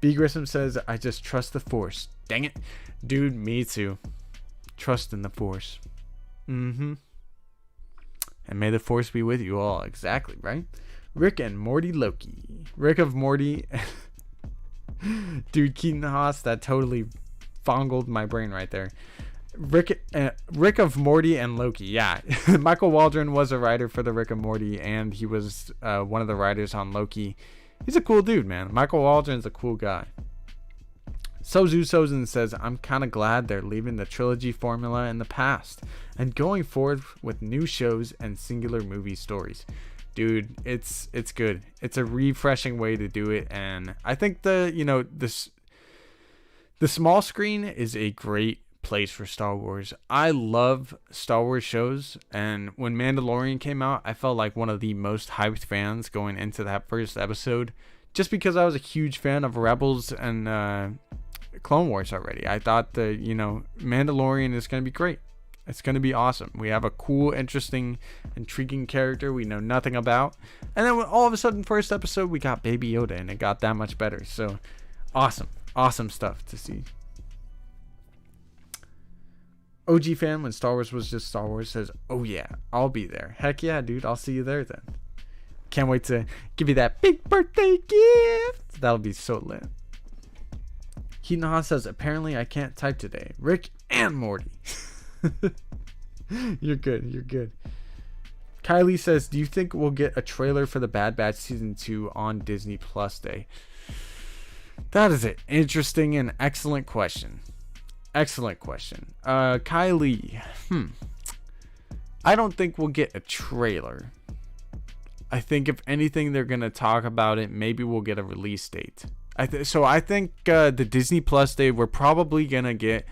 B. Grissom says, I just trust the Force. Dang it. Dude, me too. Trust in the Force. And may the Force be with you all. Exactly, right? Rick and Morty Loki. Rick of Morty. Dude, Keaton Haas, that totally fongled my brain right there. Rick of Morty and Loki. Yeah. Michael Waldron was a writer for the Rick of Morty, and he was one of the writers on Loki. He's a cool dude, man. Michael Waldron's a cool guy. Sozu Sozin says, I'm kind of glad they're leaving the trilogy formula in the past and going forward with new shows and singular movie stories. Dude, it's good. It's a refreshing way to do it, and I think the small screen is a great place for Star Wars. I love Star Wars shows, and when Mandalorian came out, I felt like one of the most hyped fans going into that first episode, just because I was a huge fan of Rebels and Clone Wars already. I thought Mandalorian is going to be great. It's going to be awesome. We have a cool, interesting, intriguing character we know nothing about. And then all of a sudden, first episode, we got Baby Yoda, and it got that much better. So, awesome. Awesome stuff to see. OG fan when Star Wars was just Star Wars says, oh yeah, I'll be there. Heck yeah, dude. I'll see you there then. Can't wait to give you that big birthday gift. That'll be so lit. Keaton Haas says, apparently I can't type today. Rick and Morty. You're good. Kylie says, do you think we'll get a trailer for the Bad Batch Season 2 on Disney Plus Day? That is an interesting and excellent question. Kylie. I don't think we'll get a trailer. I think if anything, they're going to talk about it. Maybe we'll get a release date. I think the Disney Plus Day, we're probably going to get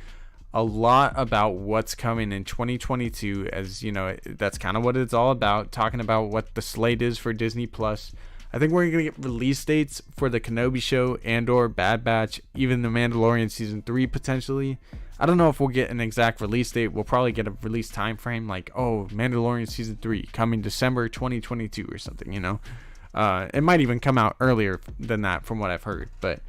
a lot about what's coming in 2022, as that's kind of what it's all about, talking about what the slate is for Disney Plus. I think we're going to get release dates for the Kenobi show, Andor, Bad Batch, even the Mandalorian Season 3 potentially. I don't know if we'll get an exact release date. We'll probably get a release time frame like, Mandalorian Season 3 coming December 2022 or something, It might even come out earlier than that from what I've heard. But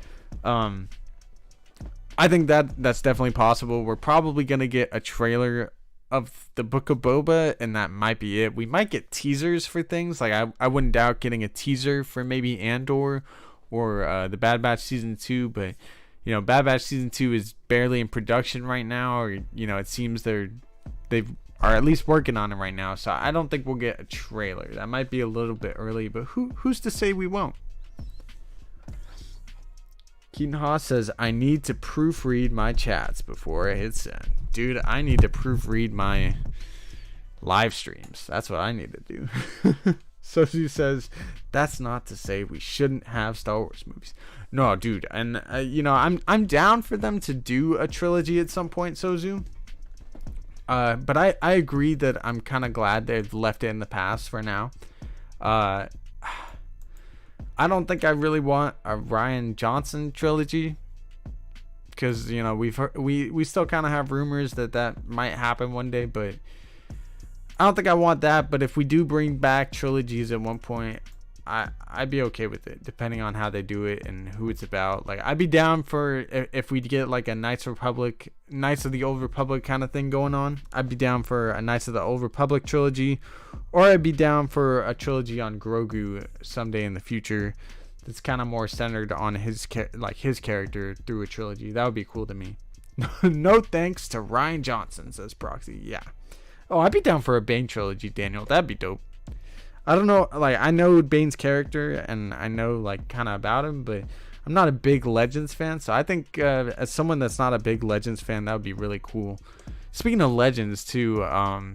I think that's definitely possible. We're probably going to get a trailer of the Book of Boba, and that might be it. We might get teasers for things. Like I wouldn't doubt getting a teaser for maybe Andor or the Bad Batch Season 2. But, Bad Batch Season 2 is barely in production right now. Or, it seems they're they are at least working on it right now. So I don't think we'll get a trailer. That might be a little bit early, but who's to say we won't? Keaton Haas says, I need to proofread my chats before I hit send. Dude, I need to proofread my live streams. That's what I need to do. Sosu says, that's not to say we shouldn't have Star Wars movies. No, dude, and I'm down for them to do a trilogy at some point, Sozu. But I agree that I'm kind of glad they've left it in the past for now. I don't think I really want a Rian Johnson trilogy, because we still kind of have rumors that might happen one day, but I don't think I want that. But if we do bring back trilogies at one point, I'd be okay with it, depending on how they do it and who it's about. Like, I'd be down for if we get like a Knights of the Old Republic kind of thing going on. I'd be down for a Knights of the Old Republic trilogy, or I'd be down for a trilogy on Grogu someday in the future. That's kind of more centered on his character through a trilogy. That would be cool to me. No thanks to Rian Johnson, says Proxy. Yeah. Oh, I'd be down for a Bane trilogy, Daniel. That'd be dope. I don't know, like, I know Bane's character and I know like kind of about him, but I'm not a big Legends fan. So I think as someone that's not a big Legends fan, that would be really cool. Speaking of Legends too, I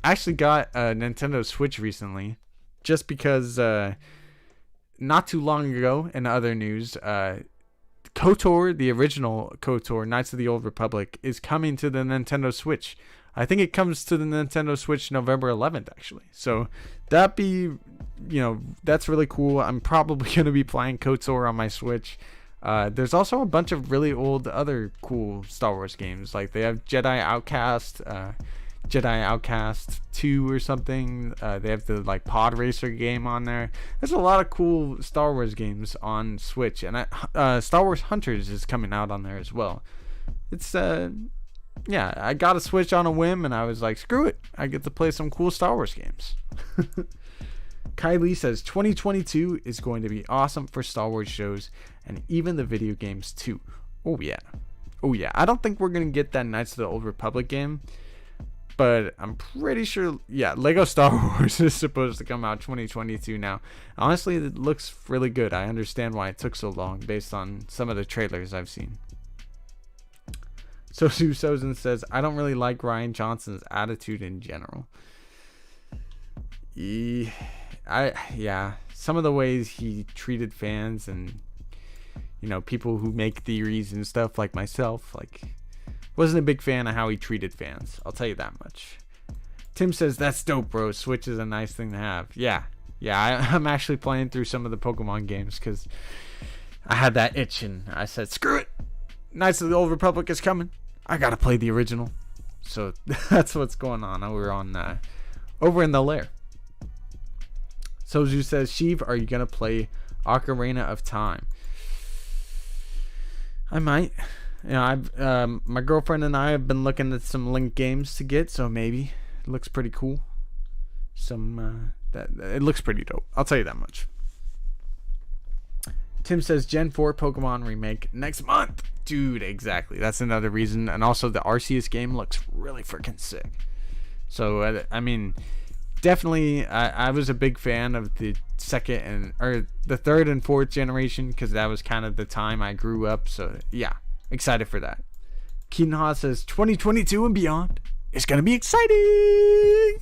actually got a Nintendo Switch recently, just because not too long ago, in other news, KOTOR, the original KOTOR, Knights of the Old Republic, is coming to the Nintendo Switch. I think it comes to the Nintendo Switch November 11th, actually. So that's really cool. I'm probably going to be playing KOTOR on my Switch. There's also a bunch of really old other cool Star Wars games. Like, they have Jedi Outcast 2 or something. They have the like Pod Racer game on there. There's a lot of cool Star Wars games on Switch. And Star Wars Hunters is coming out on there as well. It's yeah, I got a Switch on a whim, and I was like, screw it. I get to play some cool Star Wars games. Kylie says, 2022 is going to be awesome for Star Wars shows, and even the video games, too. Oh, yeah. Oh, yeah. I don't think we're going to get that Knights of the Old Republic game, but I'm pretty sure, yeah, Lego Star Wars is supposed to come out 2022 now. Honestly, it looks really good. I understand why it took so long based on some of the trailers I've seen. So Sue Sozin says, I don't really like Rian Johnson's attitude in general. Yeah, some of the ways he treated fans and, people who make theories and stuff like myself, like, wasn't a big fan of how he treated fans. I'll tell you that much. Tim says, that's dope, bro. Switch is a nice thing to have. Yeah, I'm actually playing through some of the Pokemon games because I had that itch and I said, screw it. Knights of the Old Republic is coming. I gotta play the original. So that's what's going on over in the lair. Soju says, Sheev, are you gonna play Ocarina of Time? I might. My girlfriend and I have been looking at some Link games to get, so maybe. It looks pretty cool. It looks pretty dope. I'll tell you that much. Tim says, Gen 4 Pokemon remake next month. Dude, exactly. That's another reason. And also, the Arceus game looks really freaking sick. So, definitely, I was a big fan of the the third and fourth generation, because that was kind of the time I grew up. So, yeah, excited for that. Keaton Haas says, 2022 and beyond is going to be exciting.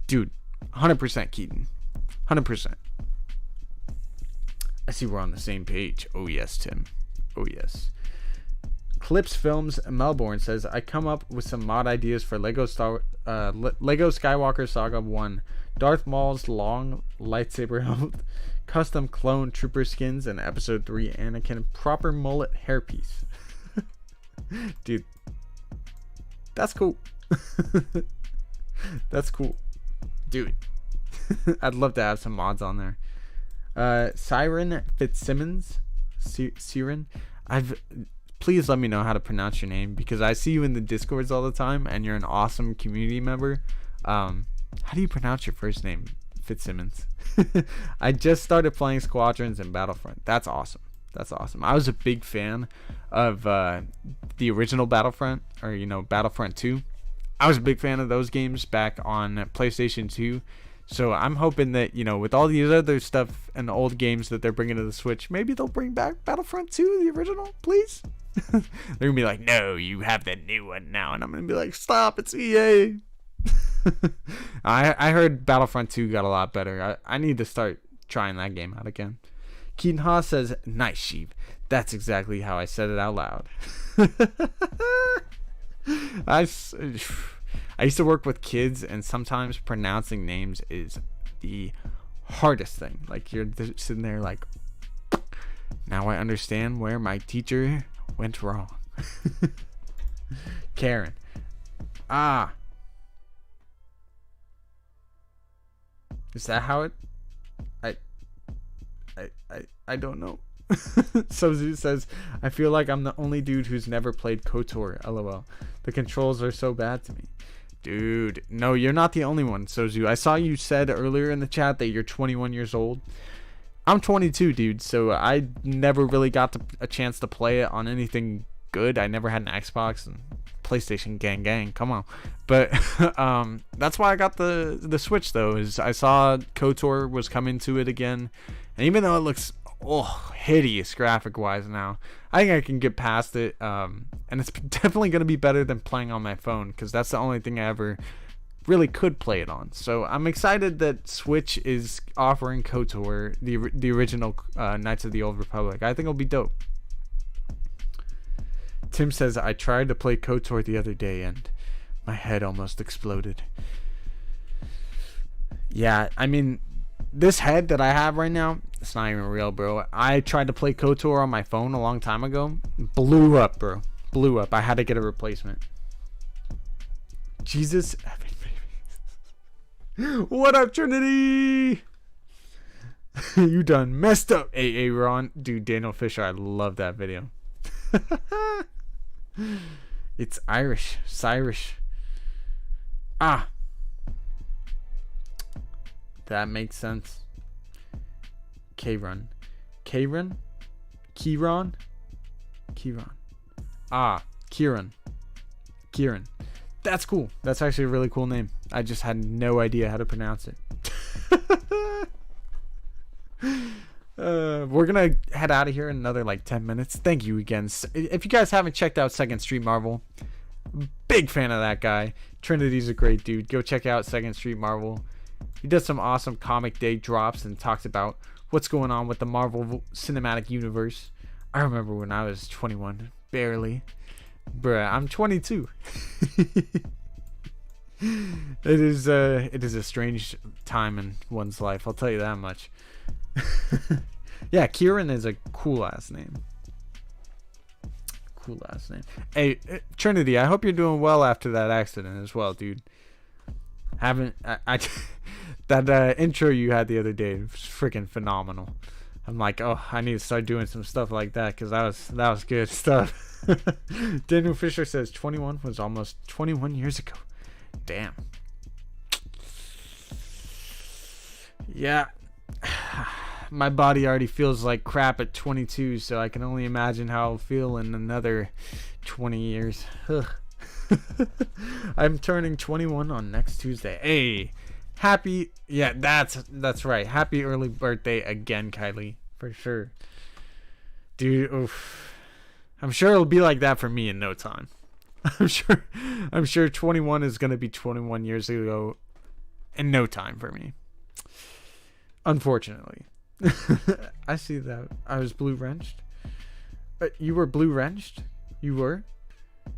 Dude, 100% Keaton. 100%. I see we're on the same page. Oh, yes, Tim. Oh, yes. Clips Films Melbourne says, I come up with some mod ideas for Lego Skywalker Saga 1, Darth Maul's long lightsaber helmet, custom clone trooper skins, and Episode 3 Anakin proper mullet hairpiece. Dude, that's cool. That's cool. Dude, I'd love to have some mods on there. Siren Fitzsimmons, please let me know how to pronounce your name, because I see you in the Discords all the time and you're an awesome community member. How do you pronounce your first name? Fitzsimmons. I just started playing Squadrons and Battlefront. That's awesome. I was a big fan of the original Battlefront, or Battlefront 2. I was a big fan of those games back on PlayStation 2. So I'm hoping that, with all these other stuff and old games that they're bringing to the Switch, maybe they'll bring back Battlefront 2, the original, please. They're going to be like, no, you have the new one now. And I'm going to be like, stop, it's EA. I heard Battlefront 2 got a lot better. I need to start trying that game out again. Keaton Haas says, nice, Sheev. That's exactly how I said it out loud. I used to work with kids, and sometimes pronouncing names is the hardest thing. Like, you're sitting there like, now I understand where my teacher went wrong. Karen. Is that how it... I don't know. Sozu says, I feel like I'm the only dude who's never played KOTOR, lol. The controls are so bad to me. Dude, no, you're not the only one, Sozu. I saw you said earlier in the chat that you're 21 years old. I'm 22, dude, so I never really got a chance to play it on anything good. I never had an Xbox and PlayStation gang, come on. But that's why I got the Switch, though, is I saw KOTOR was coming to it again. And even though it looks hideous graphic-wise now, I think I can get past it. And it's definitely going to be better than playing on my phone, because that's the only thing I ever really could play it on. So I'm excited that Switch is offering KOTOR, the original Knights of the Old Republic. I think it'll be dope. Tim says, I tried to play KOTOR the other day and my head almost exploded. Yeah, I mean, this head that I have right now, it's not even real, bro. I tried to play KOTOR on my phone a long time ago. Blew up, bro. Blew up. I had to get a replacement. Jesus. What up, Trinity? You done messed up, AA Ron. Dude, Daniel Fisher, I love that video. It's Irish. Cyrish. That makes sense. Kieran. Kieran. That's cool. That's actually a really cool name. I just had no idea how to pronounce it. We're gonna head out of here in another 10 minutes. Thank you again. If you guys haven't checked out Second Street Marvel, big fan of that guy. Trinity's a great dude. Go check out Second Street Marvel. He does some awesome comic day drops and talks about what's going on with the Marvel Cinematic Universe. I remember when I was 21, barely. Bruh, I'm 22. It is a strange time in one's life, I'll tell you that much. Yeah, Kieran is a cool ass name. Hey, Trinity, I hope you're doing well after that accident as well, dude. That intro you had the other day was freaking phenomenal. I'm like, oh, I need to start doing some stuff like that, because that was good stuff. Daniel Fisher says 21 was almost 21 years ago. Damn. Yeah. My body already feels like crap at 22, so I can only imagine how I'll feel in another 20 years. I'm turning 21 on next Tuesday. Hey, happy, yeah, that's right. Happy early birthday again, Kylie, for sure. Dude, oof. I'm sure it'll be like that for me in no time. I'm sure 21 is going to be 21 years ago in no time for me. Unfortunately. I see that. I was blue wrenched. You were blue wrenched? You were?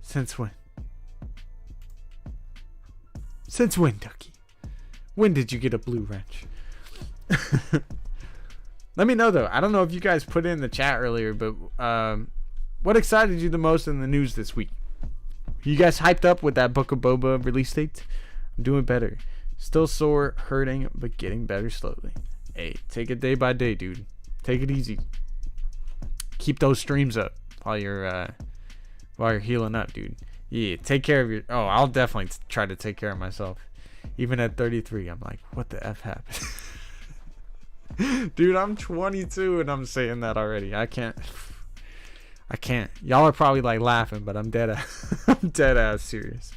Since when? Since when, Ducky? When did you get a blue wrench? Let me know, though. I don't know if you guys put it in the chat earlier, but what excited you the most in the news this week? You guys hyped up with that Book of Boba release date? I'm doing better. Still sore, hurting, but getting better slowly. Hey, take it day by day, dude. Take it easy. Keep those streams up while you're healing up, dude. Yeah, take care of your... Oh, I'll definitely try to take care of myself. Even at 33, I'm like, what the F happened? Dude, I'm 22 and I'm saying that already. I I can't. Y'all are probably like laughing, but I'm dead ass. I'm dead ass serious.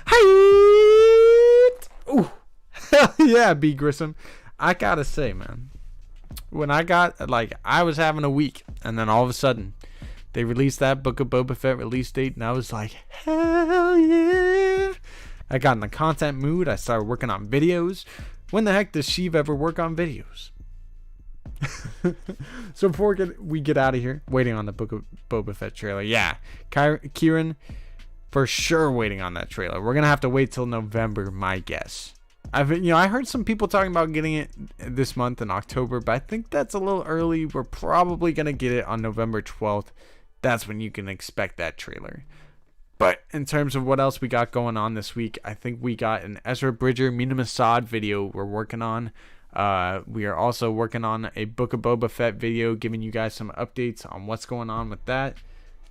Height! Ooh. Hell yeah, B. Grissom. I gotta say, man. When I got, like, I was having a week, and then all of a sudden, they released that Book of Boba Fett release date, and I was like, hell yeah. I got in the content mood. I started working on videos. When the heck does Sheev ever work on videos? So before we get out of here, waiting on the Book of Boba Fett trailer. Yeah, Kieran, for sure waiting on that trailer. We're gonna have to wait till November, my guess. I heard some people talking about getting it this month in October, but I think that's a little early. We're probably gonna get it on November 12th. That's when you can expect that trailer. But in terms of what else we got going on this week, I think we got an Ezra Bridger, Mina Masad video we're working on. We are also working on a Book of Boba Fett video, giving you guys some updates on what's going on with that.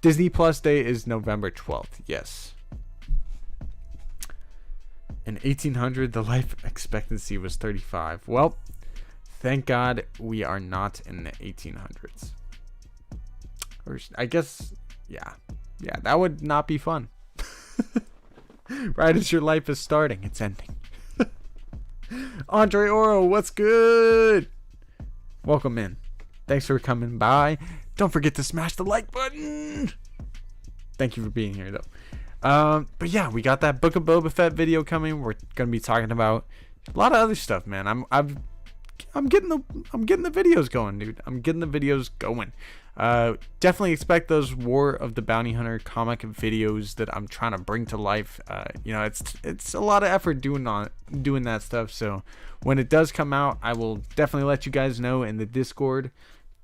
Disney Plus Day is November 12th. Yes. In 1800, the life expectancy was 35. Well, thank God we are not in the 1800s. Or I guess, yeah, that would not be fun. Right as your life is starting, it's ending. Andre Oro, what's good? Welcome in. Thanks for coming by. Don't forget to smash the like button. Thank you for being here, though. But yeah, we got that Book of Boba Fett video coming. We're gonna be talking about a lot of other stuff, man. I'm getting the videos going, dude. I'm getting the videos going. Definitely expect those War of the Bounty Hunter comic videos that I'm trying to bring to life. It's a lot of effort doing that stuff. So when it does come out, I will definitely let you guys know in the Discord.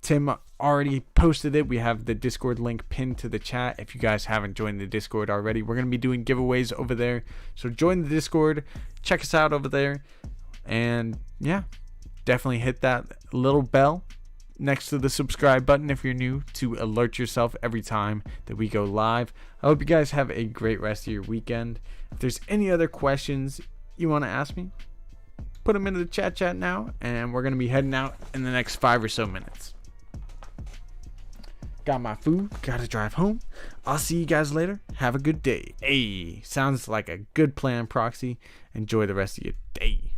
Tim already posted it. We have the Discord link pinned to the chat. If you guys haven't joined the Discord already, we're going to be doing giveaways over there. So join the Discord. Check us out over there. And yeah, definitely hit that little bell next to the subscribe button if you're new to alert yourself every time that we go live. I hope you guys have a great rest of your weekend. If there's any other questions you want to ask me, put them into the chat now, and we're going to be heading out in the next 5 or so minutes. Got my food, gotta drive home. I'll see you guys later. Have a good day. Hey, sounds like a good plan, Proxy. Enjoy the rest of your day.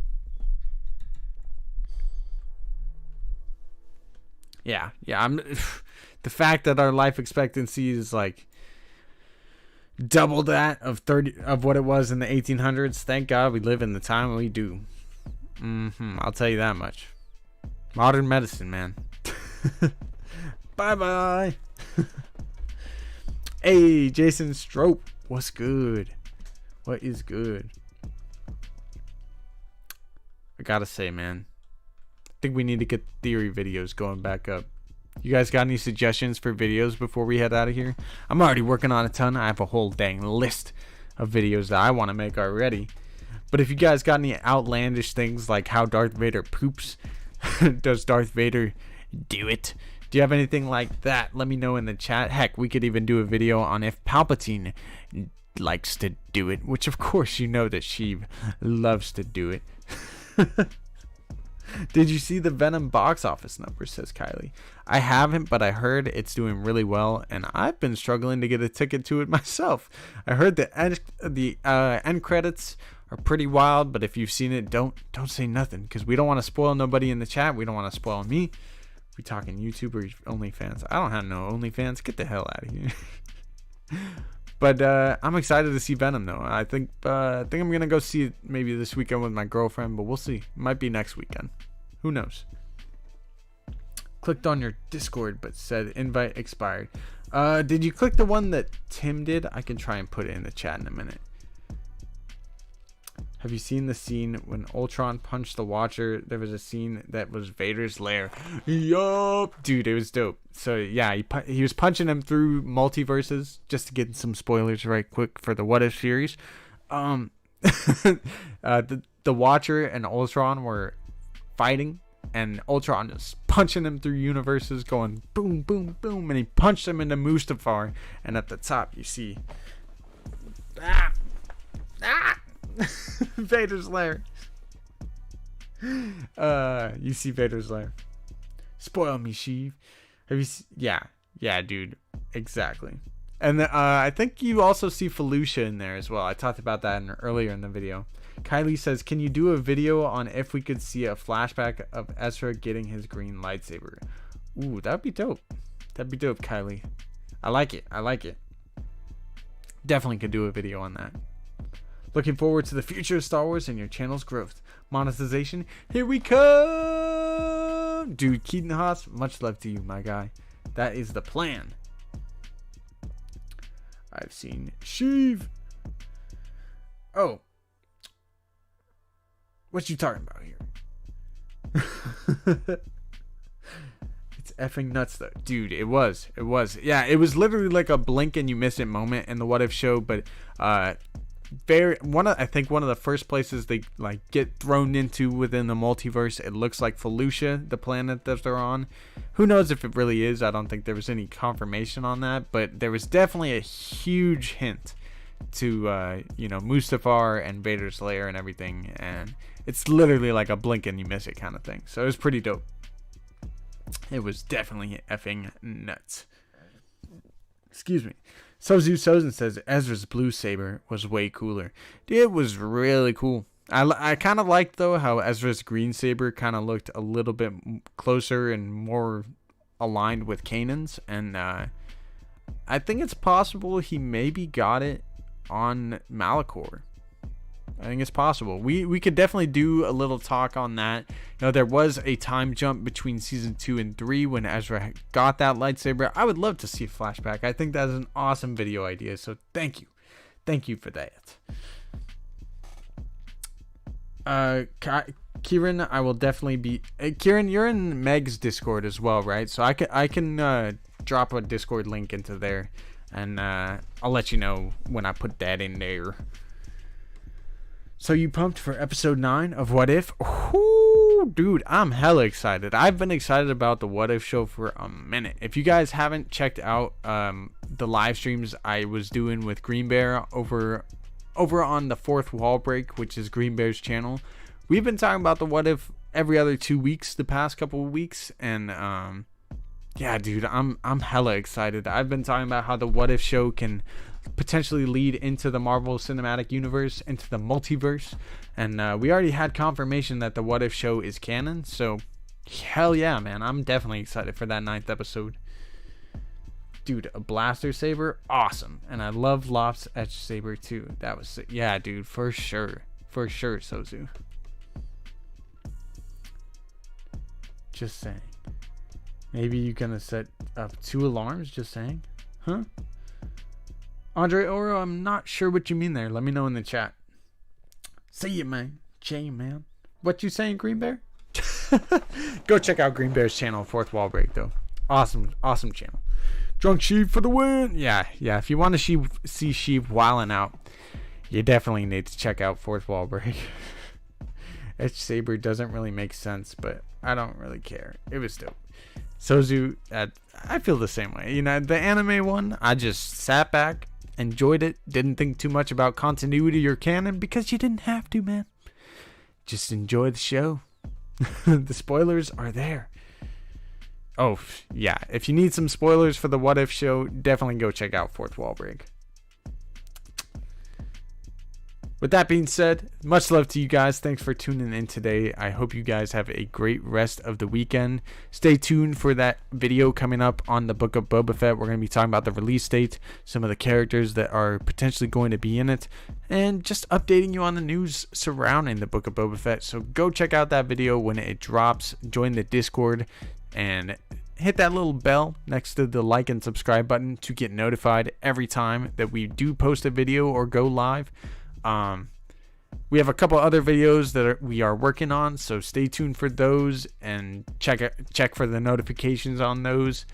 Yeah, I'm the fact that our life expectancy is like double that of what it was in the 1800s. Thank God we live in the time we do. I'll tell you that much. Modern medicine, man. Bye. Hey, Jason Strope, what's good? What is good? I gotta say, man, I think we need to get theory videos going back up. You guys got any suggestions for videos before we head out of here? I'm already working on a ton. I have a whole dang list of videos that I want to make already. But if you guys got any outlandish things like how Darth Vader poops, does Darth Vader do it? Do you have anything like that? Let me know in the chat. Heck, we could even do a video on if Palpatine likes to do it, which of course you know that Sheev loves to do it. Did you see the Venom box office numbers, says Kylie. I haven't, but I heard it's doing really well, and I've been struggling to get a ticket to it myself. I heard the end credits are pretty wild, but if you've seen it, don't say nothing, because we don't want to spoil nobody in the chat. We don't want to spoil me. We talking YouTube or OnlyFans? I don't have no OnlyFans. Get the hell out of here. But I'm excited to see Venom, though. I think I'm gonna go see it maybe this weekend with my girlfriend, but we'll see. Might be next weekend. Who knows? Clicked on your Discord, but said invite expired. Did you click the one that Tim did? I can try and put it in the chat in a minute. Have you seen the scene when Ultron punched the Watcher? There was a scene that was Vader's lair. Yup, dude, it was dope. So yeah, he was punching him through multiverses, just to get some spoilers right quick for the What If series. The Watcher and Ultron were fighting, and Ultron just punching him through universes, going boom, boom, boom, and he punched him into Mustafar. And at the top, you see Vader's lair. You see Vader's lair. Spoil me, Sheev. Have you? Yeah. Yeah, dude. Exactly. And I think you also see Felucia in there as well. I talked about that earlier in the video. Kylie says, can you do a video on if we could see a flashback of Ezra getting his green lightsaber? Ooh, that'd be dope. That'd be dope, Kylie. I like it. I like it. Definitely could do a video on that. Looking forward to the future of Star Wars and your channel's growth. Monetization, here we come! Dude, Keaton Haas, much love to you, my guy. That is the plan. I've seen Sheev. Oh. What you talking about here? It's effing nuts though. Dude, it was. Yeah, it was literally like a blink and you miss it moment in the What If show, but I think one of the first places they like get thrown into within the multiverse, it looks like Felucia, the planet that they're on. Who knows if it really is? I don't think there was any confirmation on that, but there was definitely a huge hint to Mustafar and Vader's lair and everything, and it's literally like a blink and you miss it kind of thing. So it was pretty dope. It was definitely effing nuts. Excuse me. Sozu Sozin says Ezra's blue saber was way cooler. Dude, it was really cool. I kind of liked though how Ezra's green saber kind of looked a little bit closer and more aligned with Kanan's, and I think it's possible he maybe got it on Malachor. I think it's possible. We could definitely do a little talk on that. You know, there was a time jump between season 2 and 3 when Ezra got that lightsaber. I would love to see a flashback. I think that's an awesome video idea. So thank you for that. Kieran, I will definitely be. Kieran, you're in Meg's Discord as well, right? So I can drop a Discord link into there, and I'll let you know when I put that in there. So you pumped for episode 9 of What If? Ooh, dude, I'm hella excited. I've been excited about the What If show for a minute. If you guys haven't checked out the live streams I was doing with Green Bear over on the Fourth Wall Break, which is Green Bear's channel, we've been talking about the What If every other 2 weeks the past couple of weeks, and yeah, dude, I'm hella excited. I've been talking about how the What If show can potentially lead into the Marvel Cinematic Universe, into the multiverse, and we already had confirmation that the What If show is canon, so hell yeah, man, I'm definitely excited for that 9th episode. Dude, a blaster saber, awesome. And I love Loft's etched saber too. That was sick. Yeah, dude, for sure, Sozu. Just saying. Maybe you're gonna set up 2 alarms, just saying. Huh? Andre Oro, I'm not sure what you mean there. Let me know in the chat. See you, man. Jay, man. What you saying, Green Bear? Go check out Green Bear's channel, Fourth Wall Break, though. Awesome channel. Drunk Sheep for the win. Yeah. If you want to see Sheep wilding out, you definitely need to check out Fourth Wall Break. Etched saber doesn't really make sense, but I don't really care. It was dope. Sozu, I feel the same way. You know, the anime one, I just sat back, enjoyed it, didn't think too much about continuity or canon because you didn't have to, man. Just enjoy the show. The spoilers are there. Oh, yeah. If you need some spoilers for the What If show, definitely go check out Fourth Wall Break. With that being said, much love to you guys. Thanks for tuning in today. I hope you guys have a great rest of the weekend. Stay tuned for that video coming up on the Book of Boba Fett. We're going to be talking about the release date, some of the characters that are potentially going to be in it, and just updating you on the news surrounding the Book of Boba Fett. So go check out that video when it drops. Join the Discord and hit that little bell next to the like and subscribe button to get notified every time that we do post a video or go live. We have a couple other videos that we are working on, so stay tuned for those and check for the notifications on those.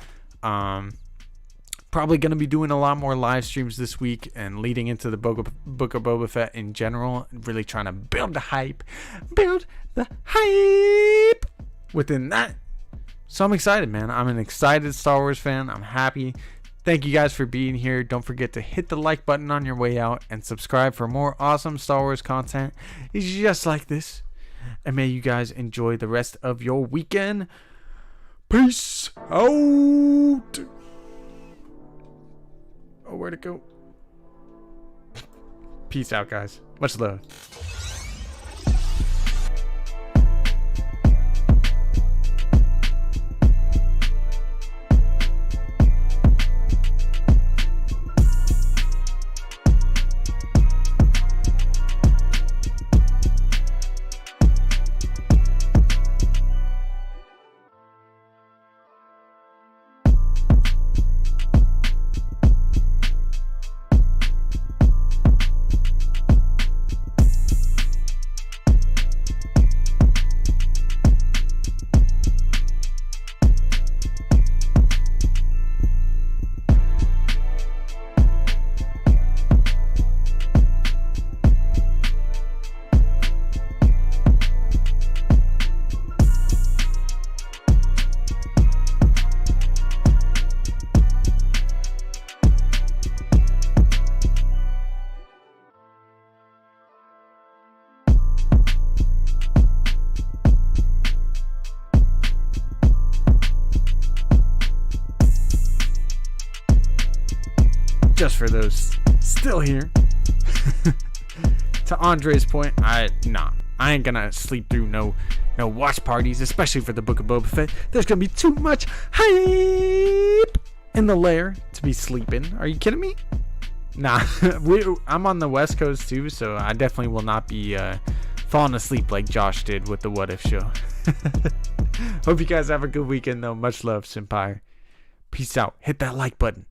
Probably going to be doing a lot more live streams this week and leading into the Book of Boba Fett in general, really trying to build the hype within that. So I'm excited, man. I'm an excited Star Wars fan. I'm happy. Thank you guys for being here. Don't forget to hit the like button on your way out and subscribe for more awesome Star Wars content just like this. And may you guys enjoy the rest of your weekend. Peace out. Where'd it go? Peace out, guys. Much love. Just for those still here. To Andre's point, I ain't gonna sleep through no watch parties, especially for the Book of Boba Fett. There's gonna be too much hype in the lair to be sleeping. Are you kidding me? Nah, I'm on the West Coast too, so I definitely will not be falling asleep like Josh did with the What If show. Hope you guys have a good weekend though. Much love, senpai. Peace out. Hit that like button.